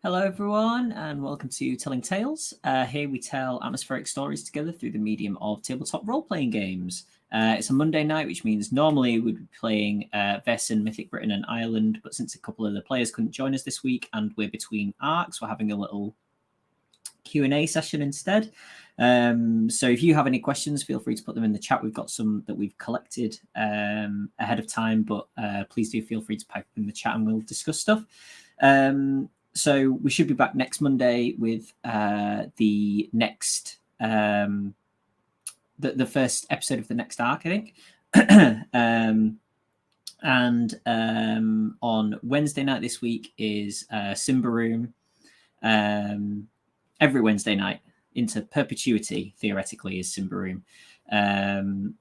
Hello, everyone, and welcome to Telling Tales. Here we tell atmospheric stories together through the medium of tabletop role-playing games. It's a Monday night, which means normally we'd be playing Vaesen, Mythic Britain and Ireland, but since a couple of the players couldn't join us this week and we're between arcs, we're having a little Q&A session instead. So if you have any questions, feel free to put them in the chat. We've got some that we've collected ahead of time, but please do feel free to pipe in the chat and we'll discuss stuff. So we should be back next Monday with the next the first episode of the next arc, I think. And on Wednesday night this week is Simba Room. Every Wednesday night into perpetuity, theoretically, is Simba Room. And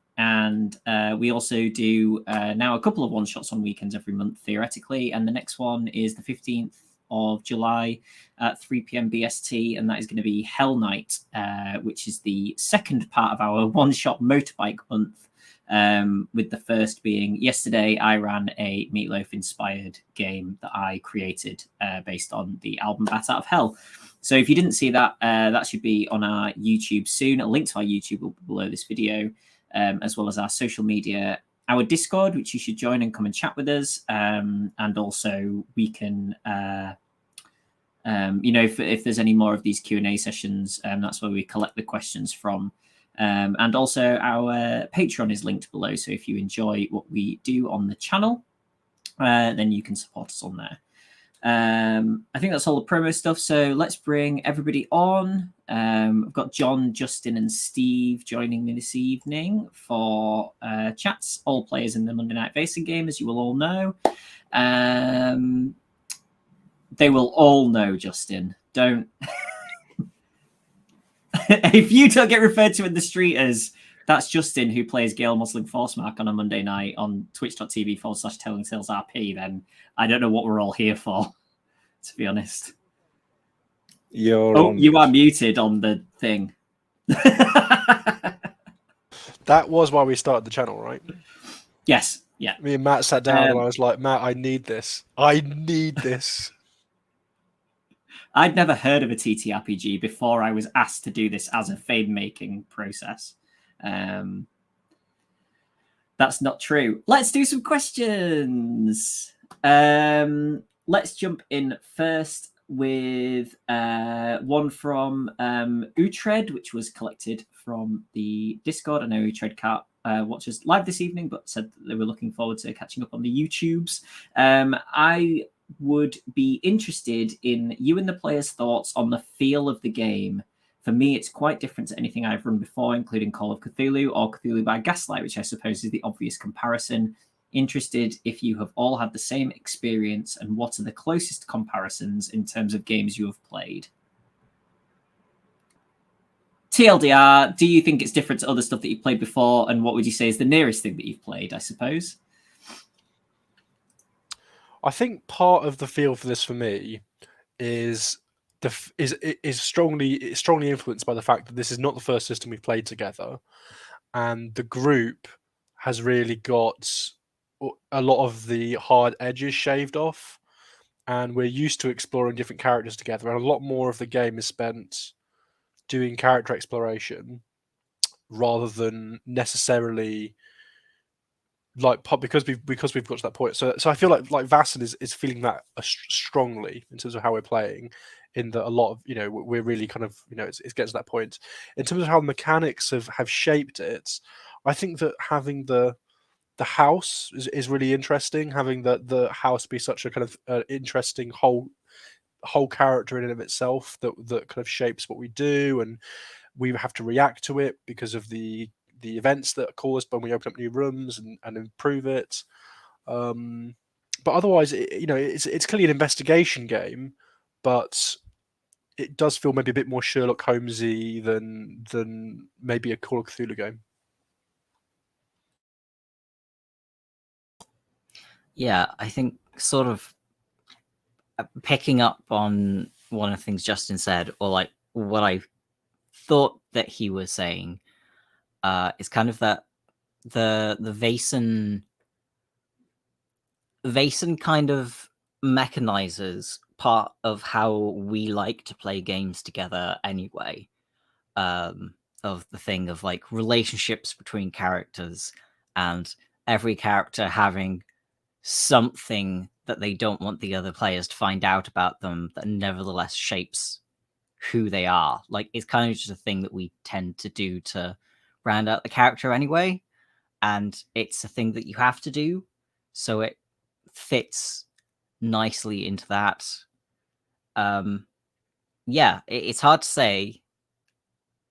we also do now a couple of one-shots on weekends every month, theoretically. And the next one is the 15th of July at 3 p.m. BST, and that is going to be Hell Night, which is the second part of our one-shot motorbike month, with the first being yesterday. I ran a Meatloaf-inspired game that I created based on the album Bat Out of Hell. So if you didn't see that, that should be on our YouTube soon. A link to our YouTube will be below this video, as well as our social media, our Discord, which you should join and come and chat with us. And also we can, if there's any more of these Q&A sessions, that's where we collect the questions from. And also our Patreon is linked below. So if you enjoy what we do on the channel, then you can support us on there. I think that's all the promo stuff. So let's bring everybody on. I've got John, Justin, and Steve joining me this evening for chats. All players in the Monday Night Vaesen game, as you will all know. They will all know, Justin. Don't. If you don't get referred to in the street as that's Justin who plays Gale Muslim Forcemark on a Monday night on twitch.tv/TellingTalesRP, then I don't know what we're all here for, to be honest. You are muted on the thing. That was why we started the channel, right? Yes. Yeah. Me and Matt sat down and I was like, Matt, I need this. I need this. I'd never heard of a TTRPG before I was asked to do this as a fame-making process. That's not true. Let's do some questions. Let's jump in first with one from Utred, which was collected from the Discord. I know Utred can't watch us live this evening, but said that they were looking forward to catching up on the YouTubes. I would be interested in you and the players' thoughts on the feel of the game. For me, it's quite different to anything I've run before, including Call of Cthulhu or Cthulhu by Gaslight, which I suppose is the obvious comparison. Interested if you have all had the same experience and what are the closest comparisons in terms of games you have played. TLDR, do you think it's different to other stuff that you've played before? And what would you say is the nearest thing that you've played, I suppose? I think part of the feel for this for me is strongly influenced by the fact that this is not the first system we've played together, and the group has really got a lot of the hard edges shaved off, and we're used to exploring different characters together, and a lot more of the game is spent doing character exploration rather than necessarily because we've got to that point. So I feel like Vaesen is feeling that strongly in terms of how we're playing, in that a lot of, we're really kind of, it's getting to that point. In terms of how the mechanics have shaped it, I think that having the house is really interesting. Having the house be such a kind of interesting whole character in and of itself that kind of shapes what we do, and we have to react to it because of the events that are caused when we open up new rooms and improve it. But otherwise, it's clearly an investigation game, but it does feel maybe a bit more Sherlock Holmesy than maybe a Call of Cthulhu game. Yeah, I think sort of picking up on one of the things Justin said, or like what I thought that he was saying, is kind of that the Vaesen kind of mechanizes part of how we like to play games together anyway. Of the thing of like relationships between characters and every character having something that they don't want the other players to find out about them that nevertheless shapes who they are. Like, it's kind of just a thing that we tend to do to round out the character anyway, and it's a thing that you have to do, so it fits nicely into that. Yeah, it's hard to say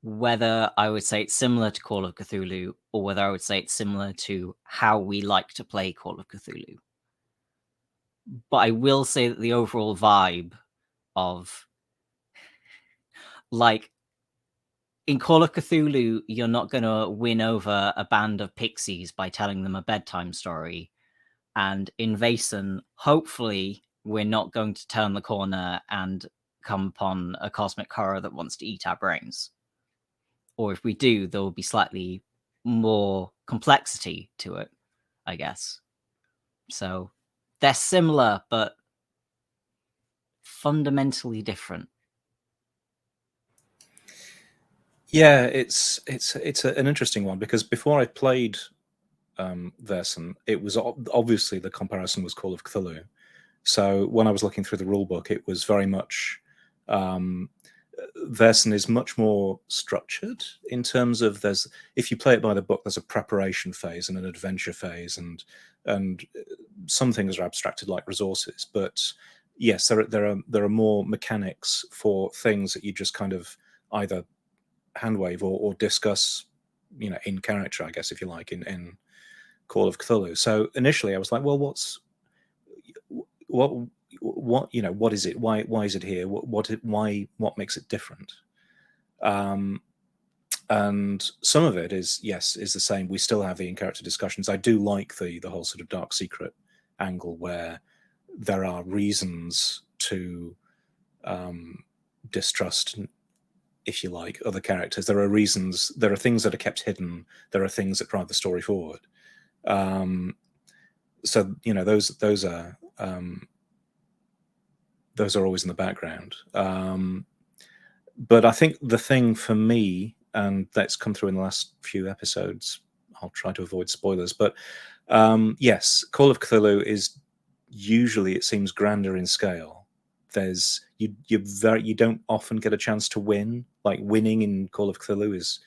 whether I would say it's similar to Call of Cthulhu or whether I would say it's similar to how we like to play Call of Cthulhu. But I will say that the overall vibe of, like, in Call of Cthulhu, you're not going to win over a band of pixies by telling them a bedtime story. And in Vaesen, hopefully, we're not going to turn the corner and come upon a cosmic horror that wants to eat our brains. Or if we do, there will be slightly more complexity to it, I guess. So they're similar, but fundamentally different. Yeah, it's an interesting one, because before I played Vaesen, it was obviously the comparison was Call of Cthulhu. So when I was looking through the rule book, it was very much Vaesen is much more structured in terms of if you play it by the book, there's a preparation phase and an adventure phase, and some things are abstracted like resources. But yes, there are more mechanics for things that you just kind of either handwave or discuss, in character, I guess, if you like, in Call of Cthulhu. So initially I was like, well, what is it? Why is it here? What makes it different? And some of it is the same. We still have the in-character discussions. I do like the whole sort of dark secret angle where there are reasons to distrust, if you like, other characters. There are reasons. There are things that are kept hidden. There are things that drive the story forward. So those are always in the background. But I think the thing for me, and that's come through in the last few episodes, I'll try to avoid spoilers, but yes, Call of Cthulhu is usually, it seems, grander in scale. You don't often get a chance to win. Like, winning in Call of Cthulhu is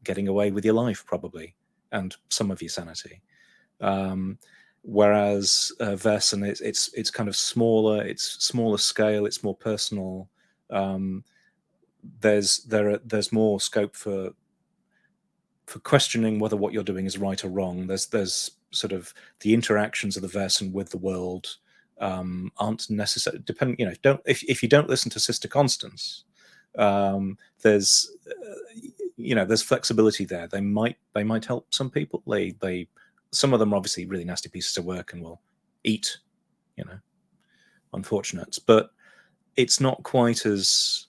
getting away with your life, probably, and some of your sanity. Whereas Vaesen, it's kind of smaller. It's smaller scale. It's more personal. There's more scope for questioning whether what you're doing is right or wrong. There's sort of the interactions of the Vaesen with the world aren't necessary. If you don't listen to Sister Constance, there's flexibility there. They might help some people. Some of them are obviously really nasty pieces of work and will eat, unfortunates. But it's not quite as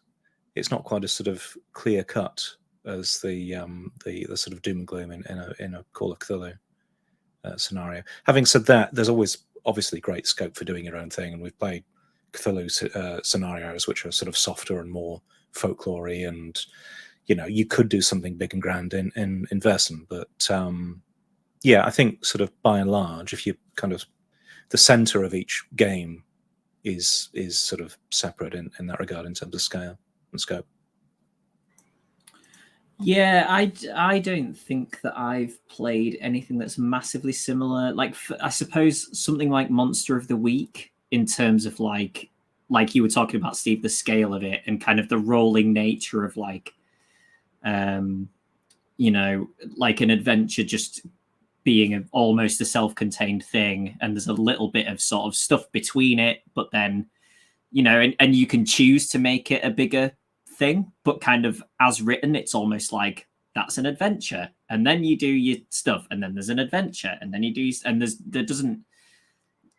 sort of clear cut as the sort of doom and gloom in a Call of Cthulhu scenario. Having said that, there's always obviously great scope for doing your own thing, and we've played Cthulhu scenarios which are sort of softer and more folklore-y, and you could do something big and grand in Vaesen, but yeah, I think sort of by and large, if you kind of the center of each game is sort of separate in that regard in terms of scale and scope. Yeah, I don't think that I've played anything that's massively similar. Like, I suppose something like Monster of the Week, in terms of like you were talking about, Steve, the scale of it and kind of the rolling nature of like an adventure just being almost a self-contained thing, and there's a little bit of sort of stuff between it, but then and you can choose to make it a bigger thing, but kind of as written, it's almost like that's an adventure, and then you do your stuff, and then there's an adventure, and then you do, and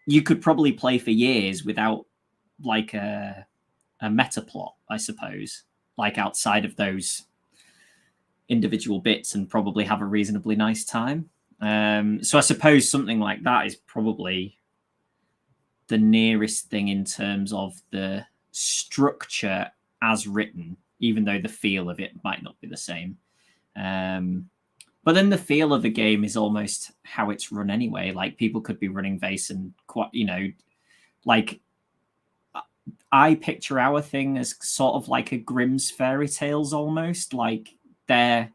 you could probably play for years without like a meta plot, I suppose, like outside of those individual bits, and probably have a reasonably nice time. So I suppose something like that is probably the nearest thing in terms of the structure as written, even though the feel of it might not be the same. But then the feel of the game is almost how it's run anyway. Like people could be running Vaesen quite, like I picture our thing as sort of like a Grimm's fairy tales almost. Like they're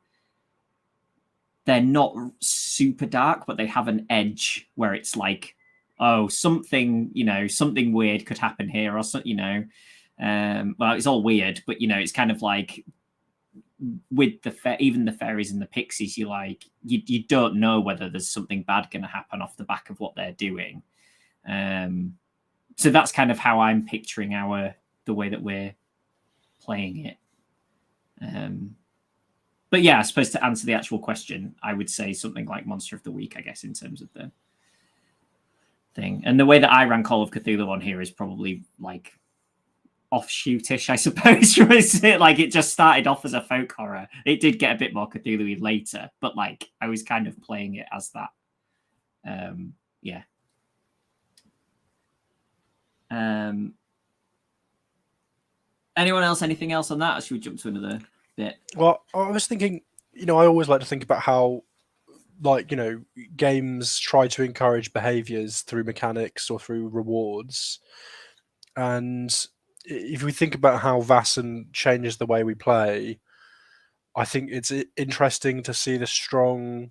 not super dark, but they have an edge where it's like, oh, something weird could happen here, or something, well, it's all weird, but it's kind of like with even the fairies and the pixies, you don't know whether there's something bad going to happen off the back of what they're doing. So that's kind of how I'm picturing the way that we're playing it. But yeah, I suppose to answer the actual question, I would say something like Monster of the Week, I guess, in terms of the thing. And the way that I ran Call of Cthulhu on here is probably like offshootish, I suppose. Like it just started off as a folk horror. It did get a bit more Cthulhu-y later, but like I was kind of playing it as that. Yeah. Anyone else? Anything else on that? Or should we jump to another bit? Well, I was thinking, I always like to think about how, like, games try to encourage behaviors through mechanics or through rewards. And if we think about how Vaesen changes the way we play, I think it's interesting to see the strong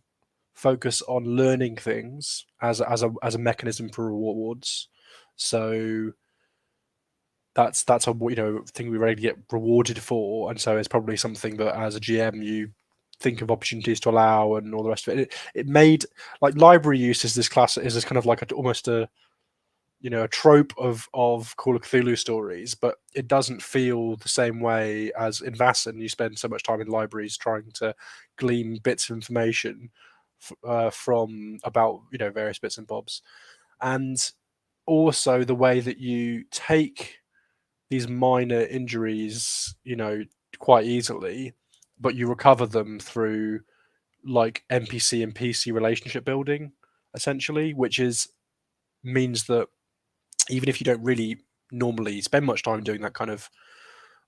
focus on learning things as a mechanism for rewards. So that's a thing we rarely get rewarded for, and so it's probably something that as a GM you think of opportunities to allow and all the rest of it. It made like library use is this kind of like almost a trope of Call of Cthulhu stories, but it doesn't feel the same way as in Vaesen. You spend so much time in libraries trying to glean bits of information from about various bits and bobs, and also the way that you take these minor injuries, quite easily, but you recover them through like NPC and PC relationship building, essentially, which means that even if you don't really normally spend much time doing that kind of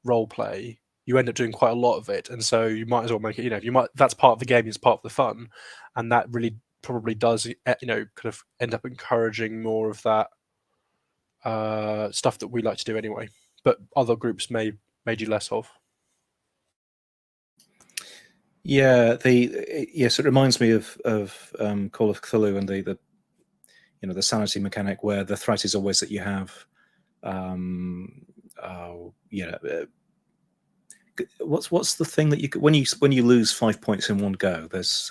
role play, you end up doing quite a lot of it, and so you might as well make it. That's part of the game, it's part of the fun, and that really probably does kind of end up encouraging more of that stuff that we like to do anyway, but other groups may do less of. Yeah, yes, it reminds me of Call of Cthulhu and the sanity mechanic where the threat is always that you have what's the thing that you when you lose 5 points in one go, there's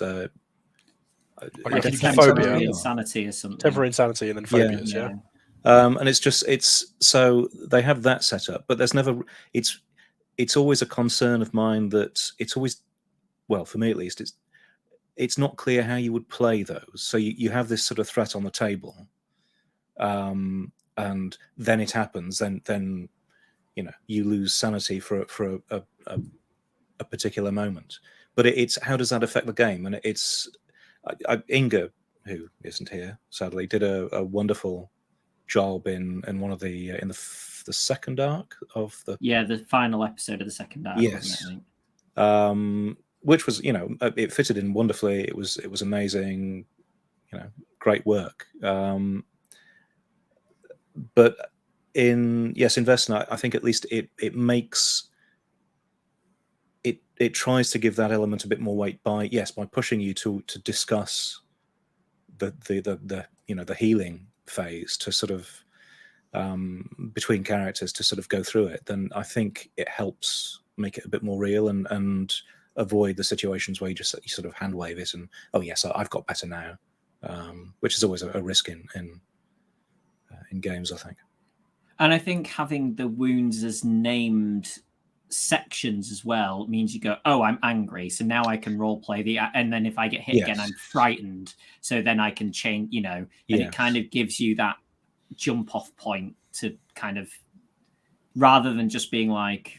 temporary insanity or something. Temporary insanity and then phobias, yeah. And it's so they have that set up, but there's never it's always a concern of mine that it's always, well, for me at least, it's not clear how you would play those. So you have this sort of threat on the table, and then it happens. Then you lose sanity for a particular moment. But it's how does that affect the game? And it's Inga, who isn't here sadly, did a wonderful job in one of the in the second arc of the final episode of the second arc. Yes. Wasn't it, I think? Which was, it fitted in wonderfully. It was amazing, great work. But in Vaesen, I think at least it makes it tries to give that element a bit more weight by pushing you to discuss the healing phase, to sort of between characters, to sort of go through it. Then I think it helps make it a bit more real and avoid the situations where you sort of hand wave it and, oh yes, I've got better now, which is always a risk in games, I think. And I think having the wounds as named sections as well means you go, oh, I'm angry, so now I can role play and then if I get hit again, I'm frightened, so then I can change, and it kind of gives you that jump off point to kind of, rather than just being like,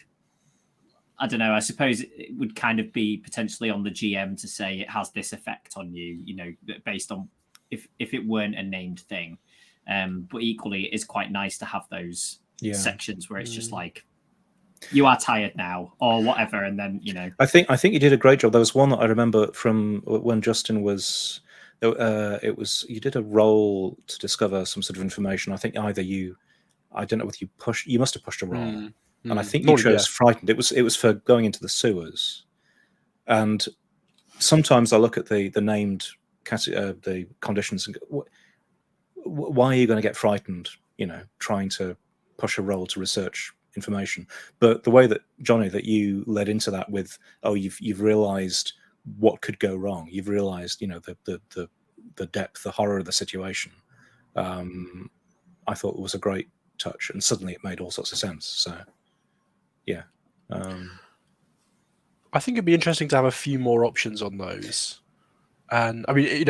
I don't know, I suppose it would kind of be potentially on the GM to say it has this effect on you, based on if it weren't a named thing. But equally, it is quite nice to have those Yeah. sections where it's just like, you are tired now, or whatever, and then I think you did a great job. There was one that I remember from when Justin was. It was you did a roll to discover some sort of information. I think either I don't know whether you must have pushed a roll, and I think you Normally, chose frightened. It was for going into the sewers, and sometimes I look at the named the conditions and go, why are you going to get frightened? Trying to push a roll to research information. But the way that Jonny, that you led into that with, you've realized what could go wrong. You've realized, the depth, the horror of the situation. I thought it was a great touch, and suddenly it made all sorts of sense. So, yeah. I think it'd be interesting to have a few more options on those. And I mean,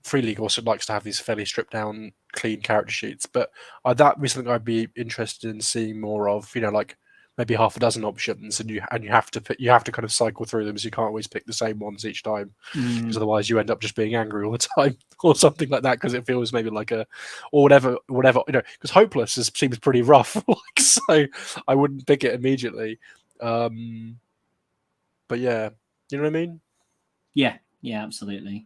Free League also likes to have these fairly stripped down, clean character sheets, but that was something I'd be interested in seeing more of. Like maybe half a dozen options, and you have to kind of cycle through them, so you can't always pick the same ones each time, because otherwise you end up just being angry all the time or something like that, because it feels maybe like or whatever. Because Hopeless seems pretty rough, so I wouldn't pick it immediately. But yeah, you know what I mean? Yeah, absolutely.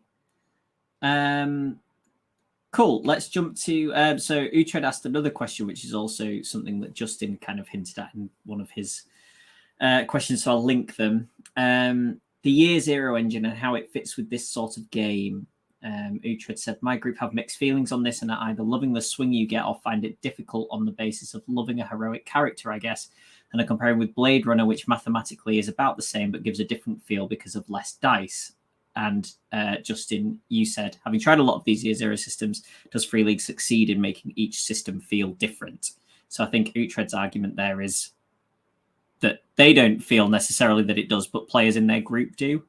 Cool. Let's jump to so Uhtred asked another question, which is also something that Justin kind of hinted at in one of his questions, so I'll link them. The Year Zero engine and how it fits with this sort of game. Uhtred said, my group have mixed feelings on this and are either loving the swing you get or find it difficult on the basis of loving a heroic character, I guess, and are comparing with Blade Runner, which mathematically is about the same but gives a different feel because of less dice. And Justin, you said, having tried a lot of these Year Zero systems, does Free League succeed in making each system feel different? So I think Uhtred's argument there is that they don't feel necessarily that it does, but players in their group do.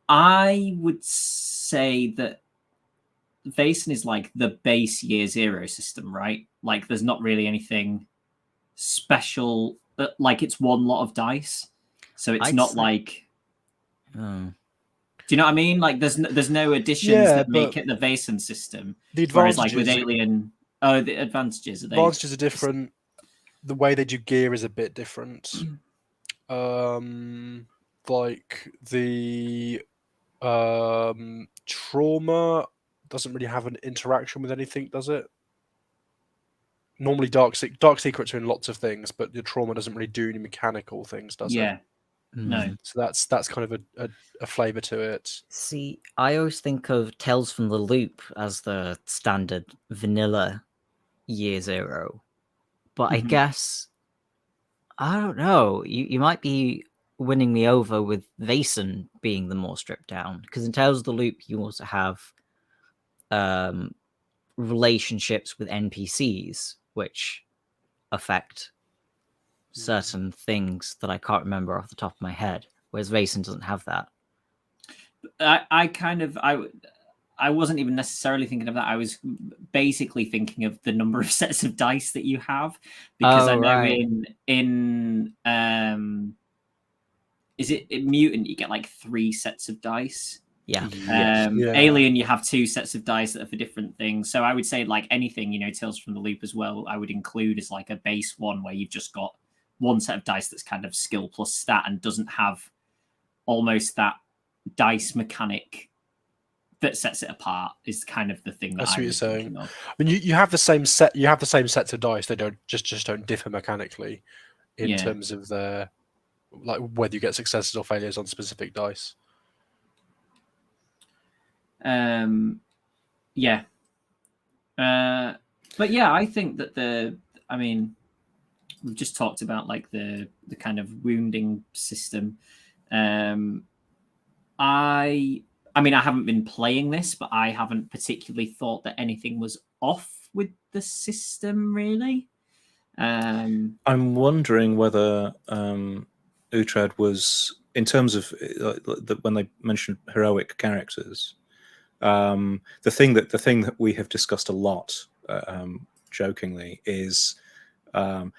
I would say that Vaesen is like the base Year Zero system, right? Like there's not really anything special. Like it's one lot of dice. So it's not like... Do you know what I mean? Like there's no additions that make it the Vaesen system. The advantages, whereas like with Alien, the advantages are advantages are different. The way they do gear is a bit different. Like the trauma doesn't really have an interaction with anything, does it? Normally, dark secrets are in lots of things, but the trauma doesn't really do any mechanical things, does it? Yeah. No. So that's kind of a flavor to it. See, I always think of Tales from the Loop as the standard vanilla Year Zero, but I guess I don't know. You might be winning me over with Vaesen being the more stripped down, because in Tales of the Loop you also have relationships with NPCs which affect certain things that I can't remember off the top of my head, whereas Vaesen doesn't have that. I wasn't even necessarily thinking of that. I was basically thinking of the number of sets of dice that you have, because I know in is it in Mutant you get like 3 sets of dice. Yeah. Alien, you have 2 sets of dice that are for different things. So I would say like anything, Tales from the Loop as well, I would include as like a base one where you've just got 1 set of dice that's kind of skill plus stat and doesn't have almost that dice mechanic that sets it apart, is kind of the thing that that's what you're saying. of. I mean, you have the same set. You have the same sets of dice. They don't just don't differ mechanically in terms of their, like, whether you get successes or failures on specific dice. But yeah, I think that we've just talked about like the kind of wounding system. I haven't been playing this, but I haven't particularly thought that anything was off with the system, really. I'm wondering whether Uhtred was, in terms of when they mentioned heroic characters, the thing that we have discussed a lot, jokingly, is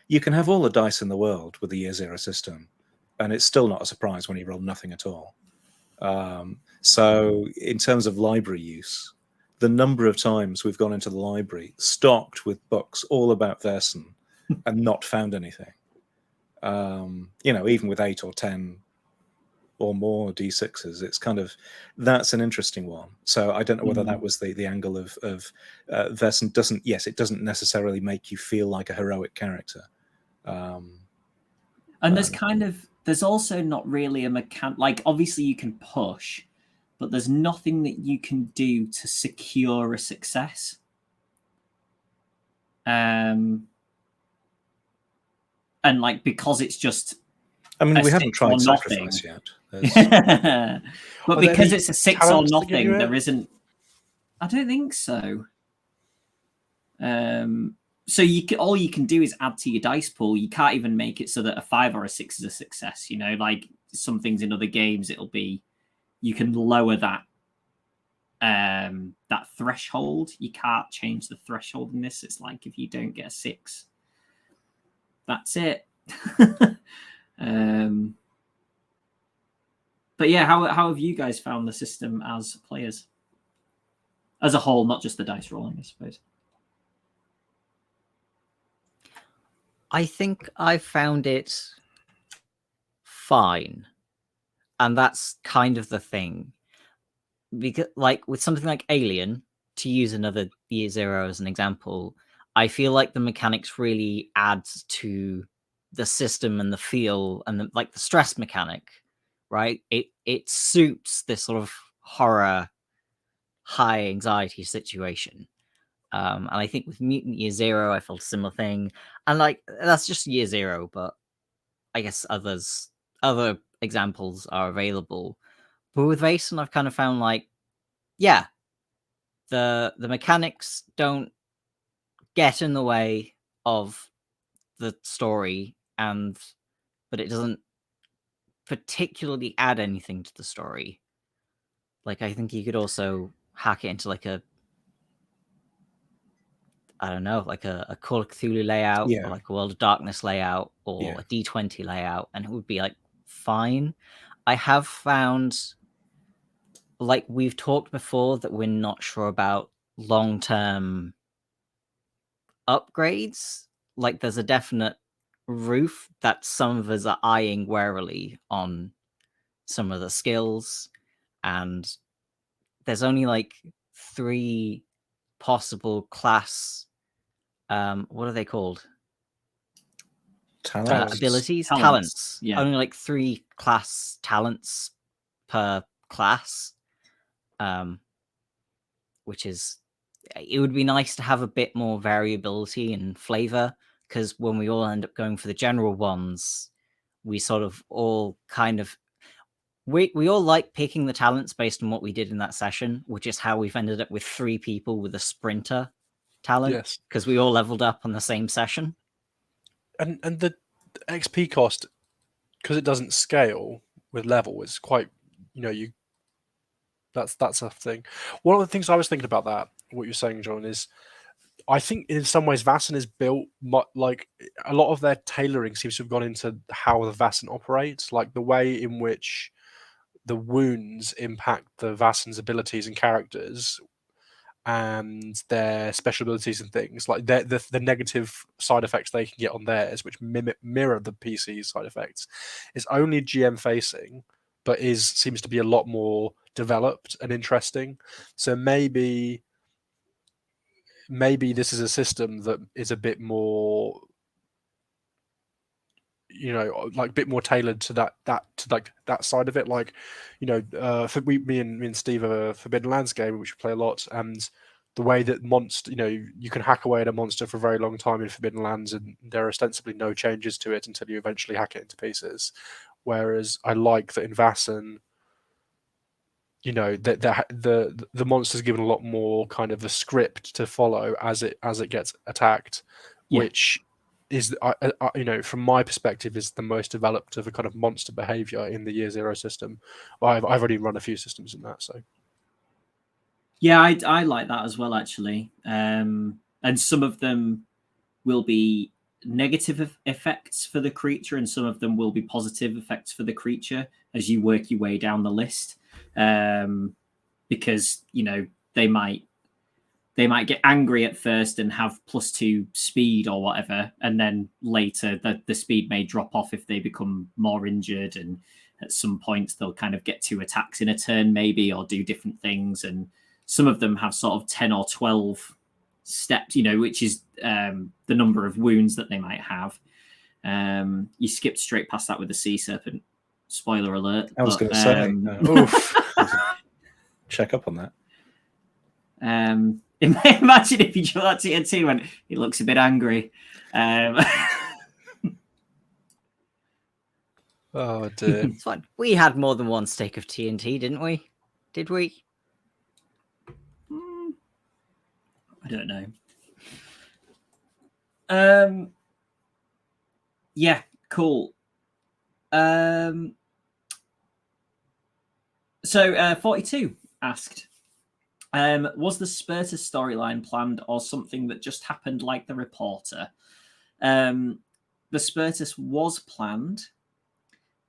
you can have all the dice in the world with the Year Zero system, and it's still not a surprise when you roll nothing at all. So in terms of library use, the number of times we've gone into the library stocked with books all about Vaesen and not found anything. Even with 8 or 10 or more D6s, it's kind of, that's an interesting one. So I don't know whether that was the angle of Vaesen it doesn't necessarily make you feel like a heroic character. And there's also not really a mechanic, like obviously you can push, but there's nothing that you can do to secure a success. And like, because it's just, I mean, we haven't tried sacrifice yet. But because it's a 6 or nothing, there isn't. I don't think so. So all you can do is add to your dice pool. You can't even make it so that a 5 or a 6 is a success. Like some things in other games, it'll be, you can lower that threshold. You can't change the threshold in this. It's like if you don't get a 6, that's it. But yeah, how have you guys found the system as players, as a whole, not just the dice rolling, I suppose? I think I found it fine, and that's kind of the thing. Because, like, with something like Alien, to use another Year Zero as an example, I feel like the mechanics really adds to the system and the feel and the stress mechanic, right? It suits this sort of horror, high anxiety situation. And I think with Mutant Year Zero, I felt a similar thing. And like, that's just Year Zero, but I guess other examples are available. But with Vaesen, I've kind of found like, yeah, the mechanics don't get in the way of the story, but it doesn't particularly add anything to the story. Like, I think you could also hack it into like a Call of Cthulhu layout, or like a World of Darkness layout, or a D20 layout, and it would be like fine. I have found, like we've talked before, that we're not sure about long-term upgrades. Like there's a definite roof that some of us are eyeing warily on some of the skills, and there's only like 3 possible class what are they called? Abilities? Talents. Yeah. Only like 3 class talents per class. Which is, it would be nice to have a bit more variability and flavor, because when we all end up going for the general ones, we sort of all kind of, we all like picking the talents based on what we did in that session, which is how we've ended up with 3 people with a sprinter talent, because we all leveled up on the same session. And the XP cost, because it doesn't scale with level, is quite, that's a thing. One of the things I was thinking about that, what you're saying, John, is I think in some ways Vaesen is built like a lot of their tailoring seems to have gone into how the Vaesen operates, like the way in which the wounds impact the Vaesen's abilities and characters and their special abilities and things, like the negative side effects they can get on theirs, which mirror the PC's side effects, is only GM facing, but seems to be a lot more developed and interesting. So maybe this is a system that is a bit more, like a bit more tailored to that side of it. Like, for me and Steve are Forbidden Lands game, which we play a lot, and the way that monster, you can hack away at a monster for a very long time in Forbidden Lands, and there are ostensibly no changes to it until you eventually hack it into pieces. Whereas I like that in Vaesen, the monster's given a lot more kind of a script to follow as it gets attacked, which is, from my perspective, is the most developed of a kind of monster behavior in the Year Zero system. I've already run a few systems in that, so. Yeah, I like that as well, actually. And some of them will be negative effects for the creature, and some of them will be positive effects for the creature as you work your way down the list. Because, they might they might get angry at first and have +2 speed or whatever, and then later the speed may drop off if they become more injured, and at some point they'll kind of get 2 attacks in a turn maybe, or do different things. And some of them have sort of 10 or 12 steps, which is the number of wounds that they might have. You skipped straight past that with the sea serpent. Spoiler alert. I was going to say, oof. Check up on that. Imagine if you draw that TNT when he looks a bit angry. Oh dear. It's fine. We had more than one stake of TNT, didn't we? Did we? I don't know. Yeah, cool. So 42 asked, was the Spertus storyline planned or something that just happened like the reporter? The Spertus was planned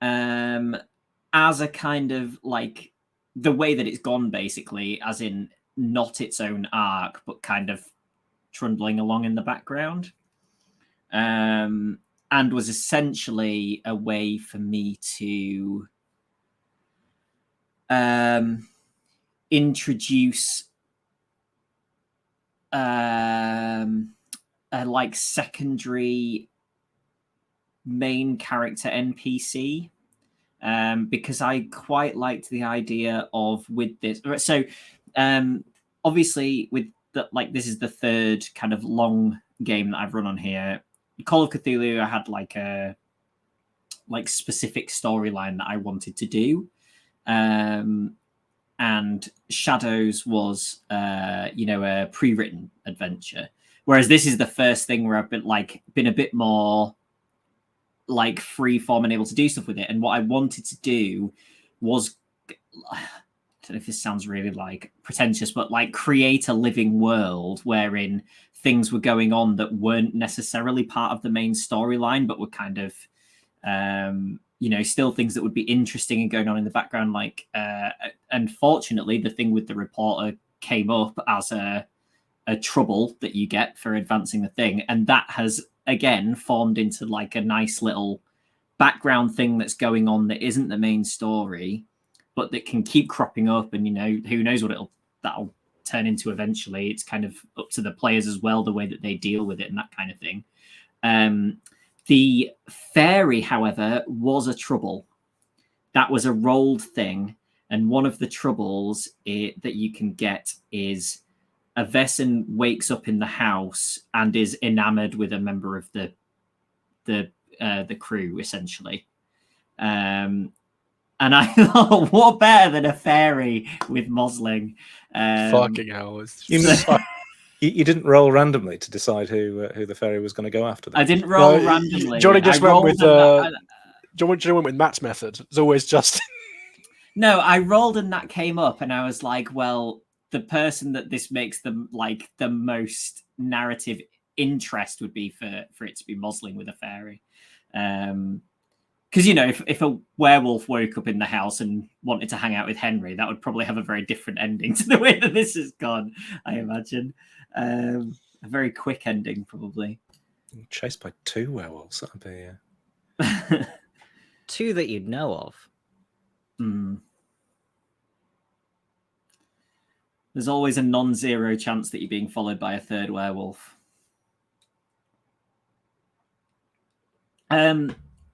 as a kind of like the way that it's gone, basically, as in not its own arc, but kind of trundling along in the background. And was essentially a way for me to introduce a like secondary main character NPC, because I quite liked the idea of with this. So obviously with the, like, this is the third kind of long game that I've run on here. Call of Cthulhu, I had like a specific storyline that I wanted to do. And Shadows was, a pre-written adventure. Whereas this is the first thing where I've been a bit more like free form and able to do stuff with it. And what I wanted to do was, I don't know if this sounds really like pretentious, but like create a living world wherein things were going on that weren't necessarily part of the main storyline, but were kind of, still things that would be interesting and going on in the background. Like, unfortunately, the thing with the reporter came up as a trouble that you get for advancing the thing. And that has, again, formed into like a nice little background thing that's going on that isn't the main story, but that can keep cropping up. And, who knows what that'll turn into eventually. It's kind of up to the players as well, the way that they deal with it and that kind of thing. The fairy, however, was a trouble. That was a rolled thing. And one of the troubles that you can get is a Vaesen wakes up in the house and is enamored with a member of the crew, essentially. And I thought, what better than a fairy with Mosling? Fucking hell. You didn't roll randomly to decide who the fairy was going to go after. I didn't roll randomly. Jonny just went with Jonny went with Matt's method. It's always just. No, I rolled and that came up, and I was like, well, the person that this makes them like the most narrative interest would be for it to be Mosling with a fairy. Because, if a werewolf woke up in the house and wanted to hang out with Henry, that would probably have a very different ending to the way that this has gone, I imagine. A very quick ending, probably. Chased by 2 werewolves, that'd be... 2 that you'd know of. There's always a non-zero chance that you're being followed by a 3rd werewolf.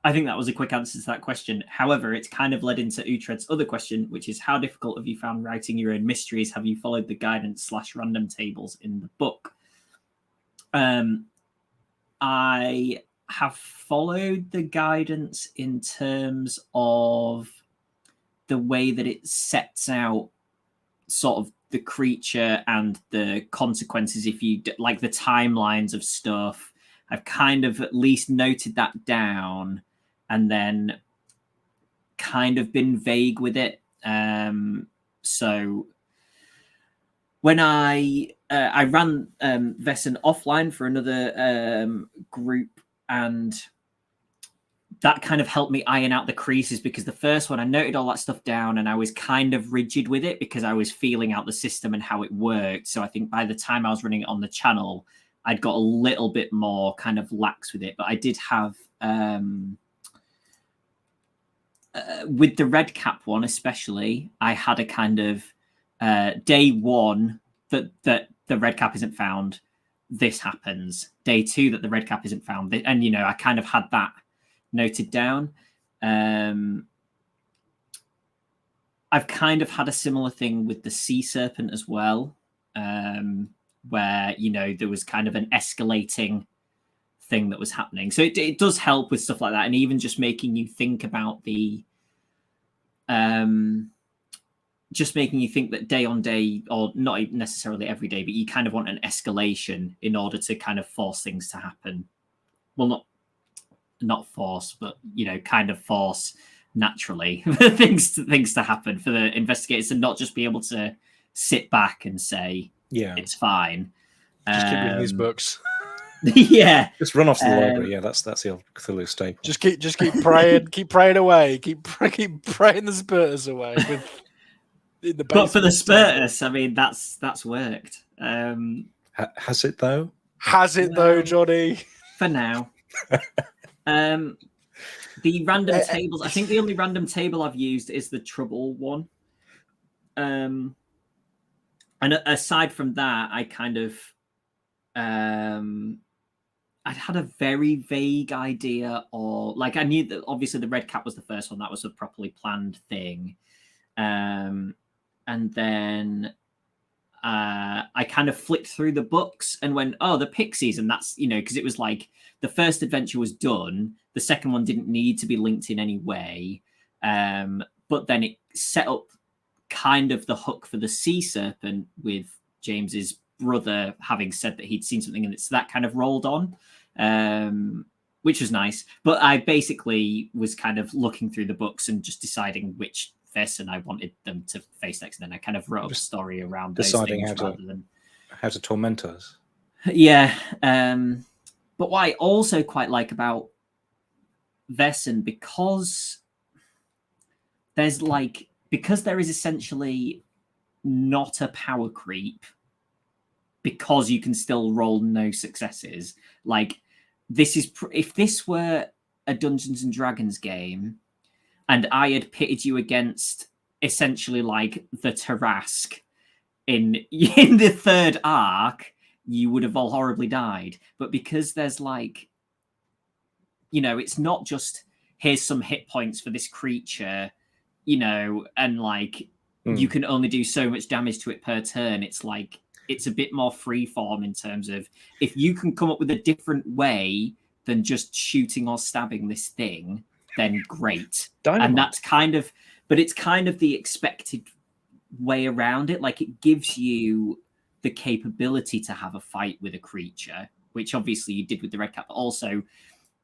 I think that was a quick answer to that question. However, it's kind of led into Uhtred's other question, which is, how difficult have you found writing your own mysteries? Have you followed the guidance / random tables in the book? I have followed the guidance in terms of the way that it sets out sort of the creature and the consequences if you like the timelines of stuff. I've kind of at least noted that down and then kind of been vague with it. So when I ran Vaesen offline for another group, and that kind of helped me iron out the creases, because the first one I noted all that stuff down and I was kind of rigid with it because I was feeling out the system and how it worked. So I think by the time I was running it on the channel, I'd got a little bit more kind of lax with it. But I did have with the red cap one especially, I had a kind of day one that the red cap isn't found, this happens. Day two that the red cap isn't found, and you know, I kind of had that noted down. I've kind of had a similar thing with the sea serpent as well, where, you know, there was kind of an escalating thing that was happening. So it does help with stuff like that, and even just making you think about the just making you think that day on day, or not necessarily every day, but you kind of want an escalation in order to kind of force things to happen. Well, not force, but, you know, kind of force naturally things to happen for the investigators, and not just be able to sit back and say, yeah, it's fine. Just keep reading these books. Yeah, just run off to the library. Yeah, that's the old Cthulhu staple. Just keep praying, keep praying away, keep praying the Spurters away. But for the Spurtus, I mean, that's worked. Has it though? Has it though, Jonny? For now. The random tables, I think the only random table I've used is the trouble one. And aside from that, I kind of I'd had a very vague idea, or like, I knew that obviously the red cap was the first one, that was a properly planned thing. And then I kind of flipped through the books and went, oh, the Pixies, and that's, you know, because it was like the first adventure was done, the second one didn't need to be linked in any way, but then it set up kind of the hook for the sea serpent with James's brother having said that he'd seen something, and it's that kind of rolled on, which was nice. But I basically was kind of looking through the books and just deciding which Vaesen I wanted them to face next, and then I kind of wrote a story around deciding those how to torment us. Yeah. But what I also quite like about Vaesen, because there is essentially not a power creep, because you can still roll no successes. Like, this is if this were a Dungeons and Dragons game and I had pitted you against essentially like the Tarrasque in the third arc, you would have all horribly died. But because there's like, you know, it's not just here's some hit points for this creature, you know, and like you can only do so much damage to it per turn. It's like, it's a bit more freeform in terms of, if you can come up with a different way than just shooting or stabbing this thing, then great. Dynamite. And that's kind of, but it's kind of the expected way around it. Like, it gives you the capability to have a fight with a creature, which obviously you did with the red cap, but also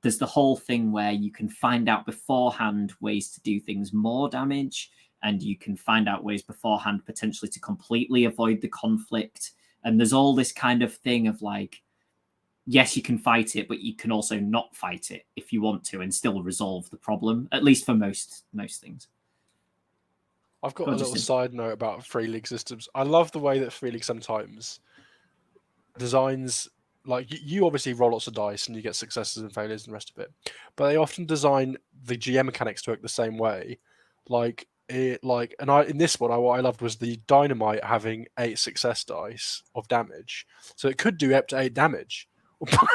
there's the whole thing where you can find out beforehand ways to do things more damage, and you can find out ways beforehand potentially to completely avoid the conflict. And there's all this kind of thing of like, yes, you can fight it, but you can also not fight it if you want to and still resolve the problem, at least for most things. I've got a little side note about Free League systems. I love the way that Free League sometimes designs, like, you obviously roll lots of dice and you get successes and failures and the rest of it, but they often design the GM mechanics to work the same way. In this one, what I loved was the dynamite having 8 success dice of damage, so it could do up to 8 damage, but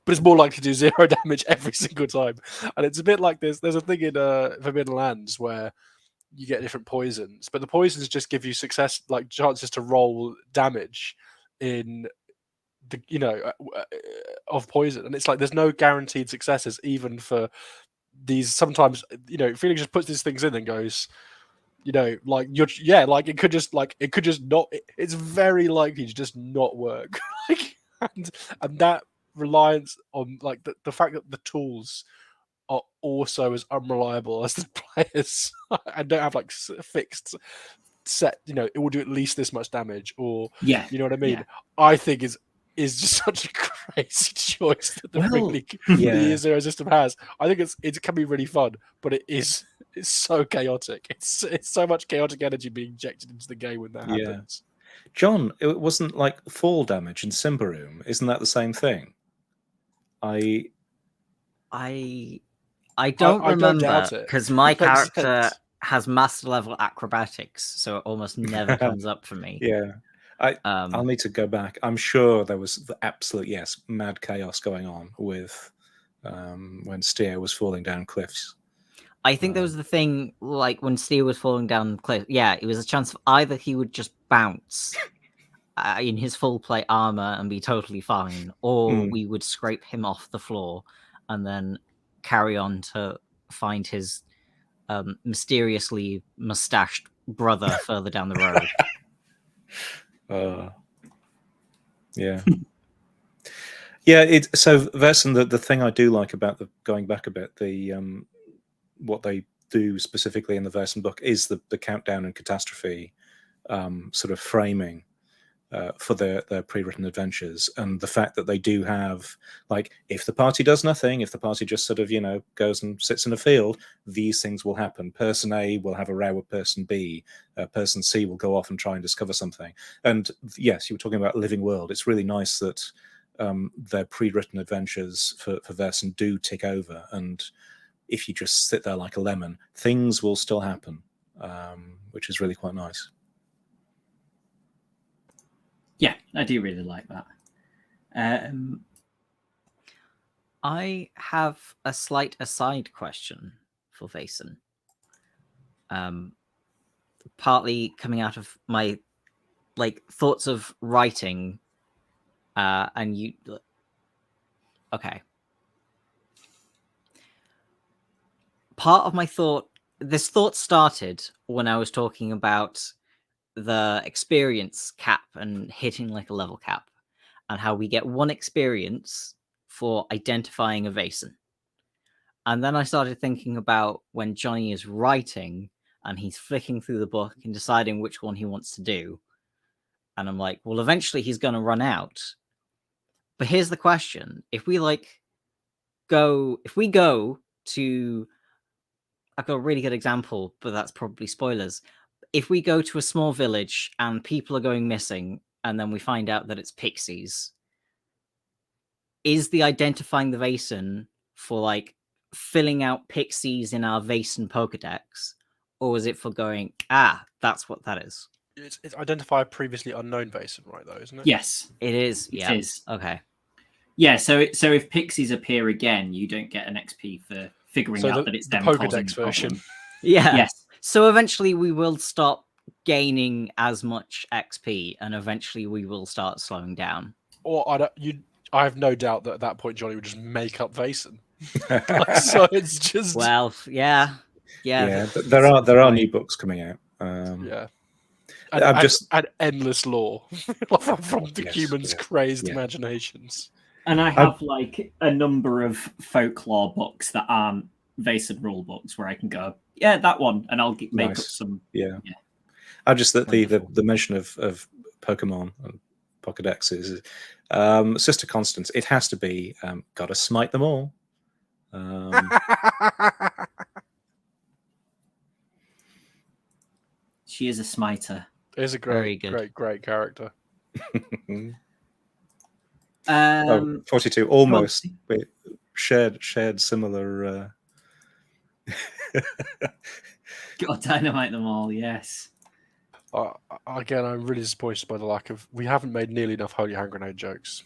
it's more likely to do 0 damage every single time. And it's a bit like there's a thing in Forbidden Lands where you get different poisons, but the poisons just give you success, like chances to roll damage in the, you know, of poison, and it's like there's no guaranteed successes even for these. Sometimes, you know, Felix just puts these things in and goes, you know, like it could just not. It's very likely to just not work. and that reliance on like the fact that the tools are also as unreliable as the players and don't have like fixed set. You know, it will do at least this much damage, or yeah, you know what I mean. Yeah. I think is is just such a crazy choice that the Well, the yeah. year zero system has. I think it can be really fun, but it's so chaotic. It's so much chaotic energy being injected into the game when that Yeah. happens. John, it wasn't like fall damage in Simbaroom. Isn't that the same thing? I I don't I don't remember doubt it. because my It makes character sense. has master level acrobatics, so it almost never comes up for me. yeah. I'll need to go back. I'm sure there was the absolute mad chaos going on with when Steer was falling down cliffs. I think there was the thing, like when Steer was falling down the cliff. Yeah, it was a chance of either he would just bounce in his full plate armor and be totally fine, or we would scrape him off the floor and then carry on to find his mysteriously mustached brother further down the road. Yeah. Yeah, so Vaesen, the thing I do like about going back a bit, the what they do specifically in the Vaesen book is the countdown and catastrophe sort of framing for their pre-written adventures, and the fact that they do have, like, if the party does nothing, if the party just sort of goes and sits in a field, these things will happen. Person A will have a row with person B, person C will go off and try and discover something. And yes, you were talking about living world. It's really nice that their pre-written adventures for Vaesen do tick over, and if you just sit there like a lemon, things will still happen, which is really quite nice. Yeah, I do really like that. I have a slight aside question for Vaesen. Partly coming out of my thoughts of writing, and you. Okay. Part of my this thought started when I was talking about the experience cap and hitting like a level cap, and how we get one experience for identifying a Vaesen. And then I started thinking about when Jonny is writing and he's flicking through the book and deciding which one he wants to do. And I'm like, well, eventually he's going to run out. But here's the question. If we go to, I've got a really good example, but that's probably spoilers. If we go to a small village and people are going missing, and then we find out that it's pixies, is the identifying the Vaesen for filling out pixies in our Vaesen Pokedex, or is it for going, that's what that is? It's identify a previously unknown Vaesen, right? Though, isn't it? Yes, it is. Yeah. It is. Okay. Yeah. So if pixies appear again, you don't get an XP for figuring out that it's them causing Pokedex the version. problem. Yeah. Yes. So eventually we will stop gaining as much XP, and eventually we will start slowing down. Or I have no doubt that at that point Jonny would just make up Vaesen. So it's just yeah. There are new books coming out. Yeah. And endless lore from the humans' crazed imaginations. And I have a number of folklore books that aren't Vaesen rule books where I can go, yeah, that one, and I'll make up some. Yeah. I just that the mention of Pokemon and Pokedexes, Sister Constance, it has to be gotta smite them all. She is a smiter. Is a great character. 42, almost. We shared similar. God, dynamite them all, yes. Again, I'm really disappointed by the lack of. We haven't made nearly enough Holy Hand Grenade jokes.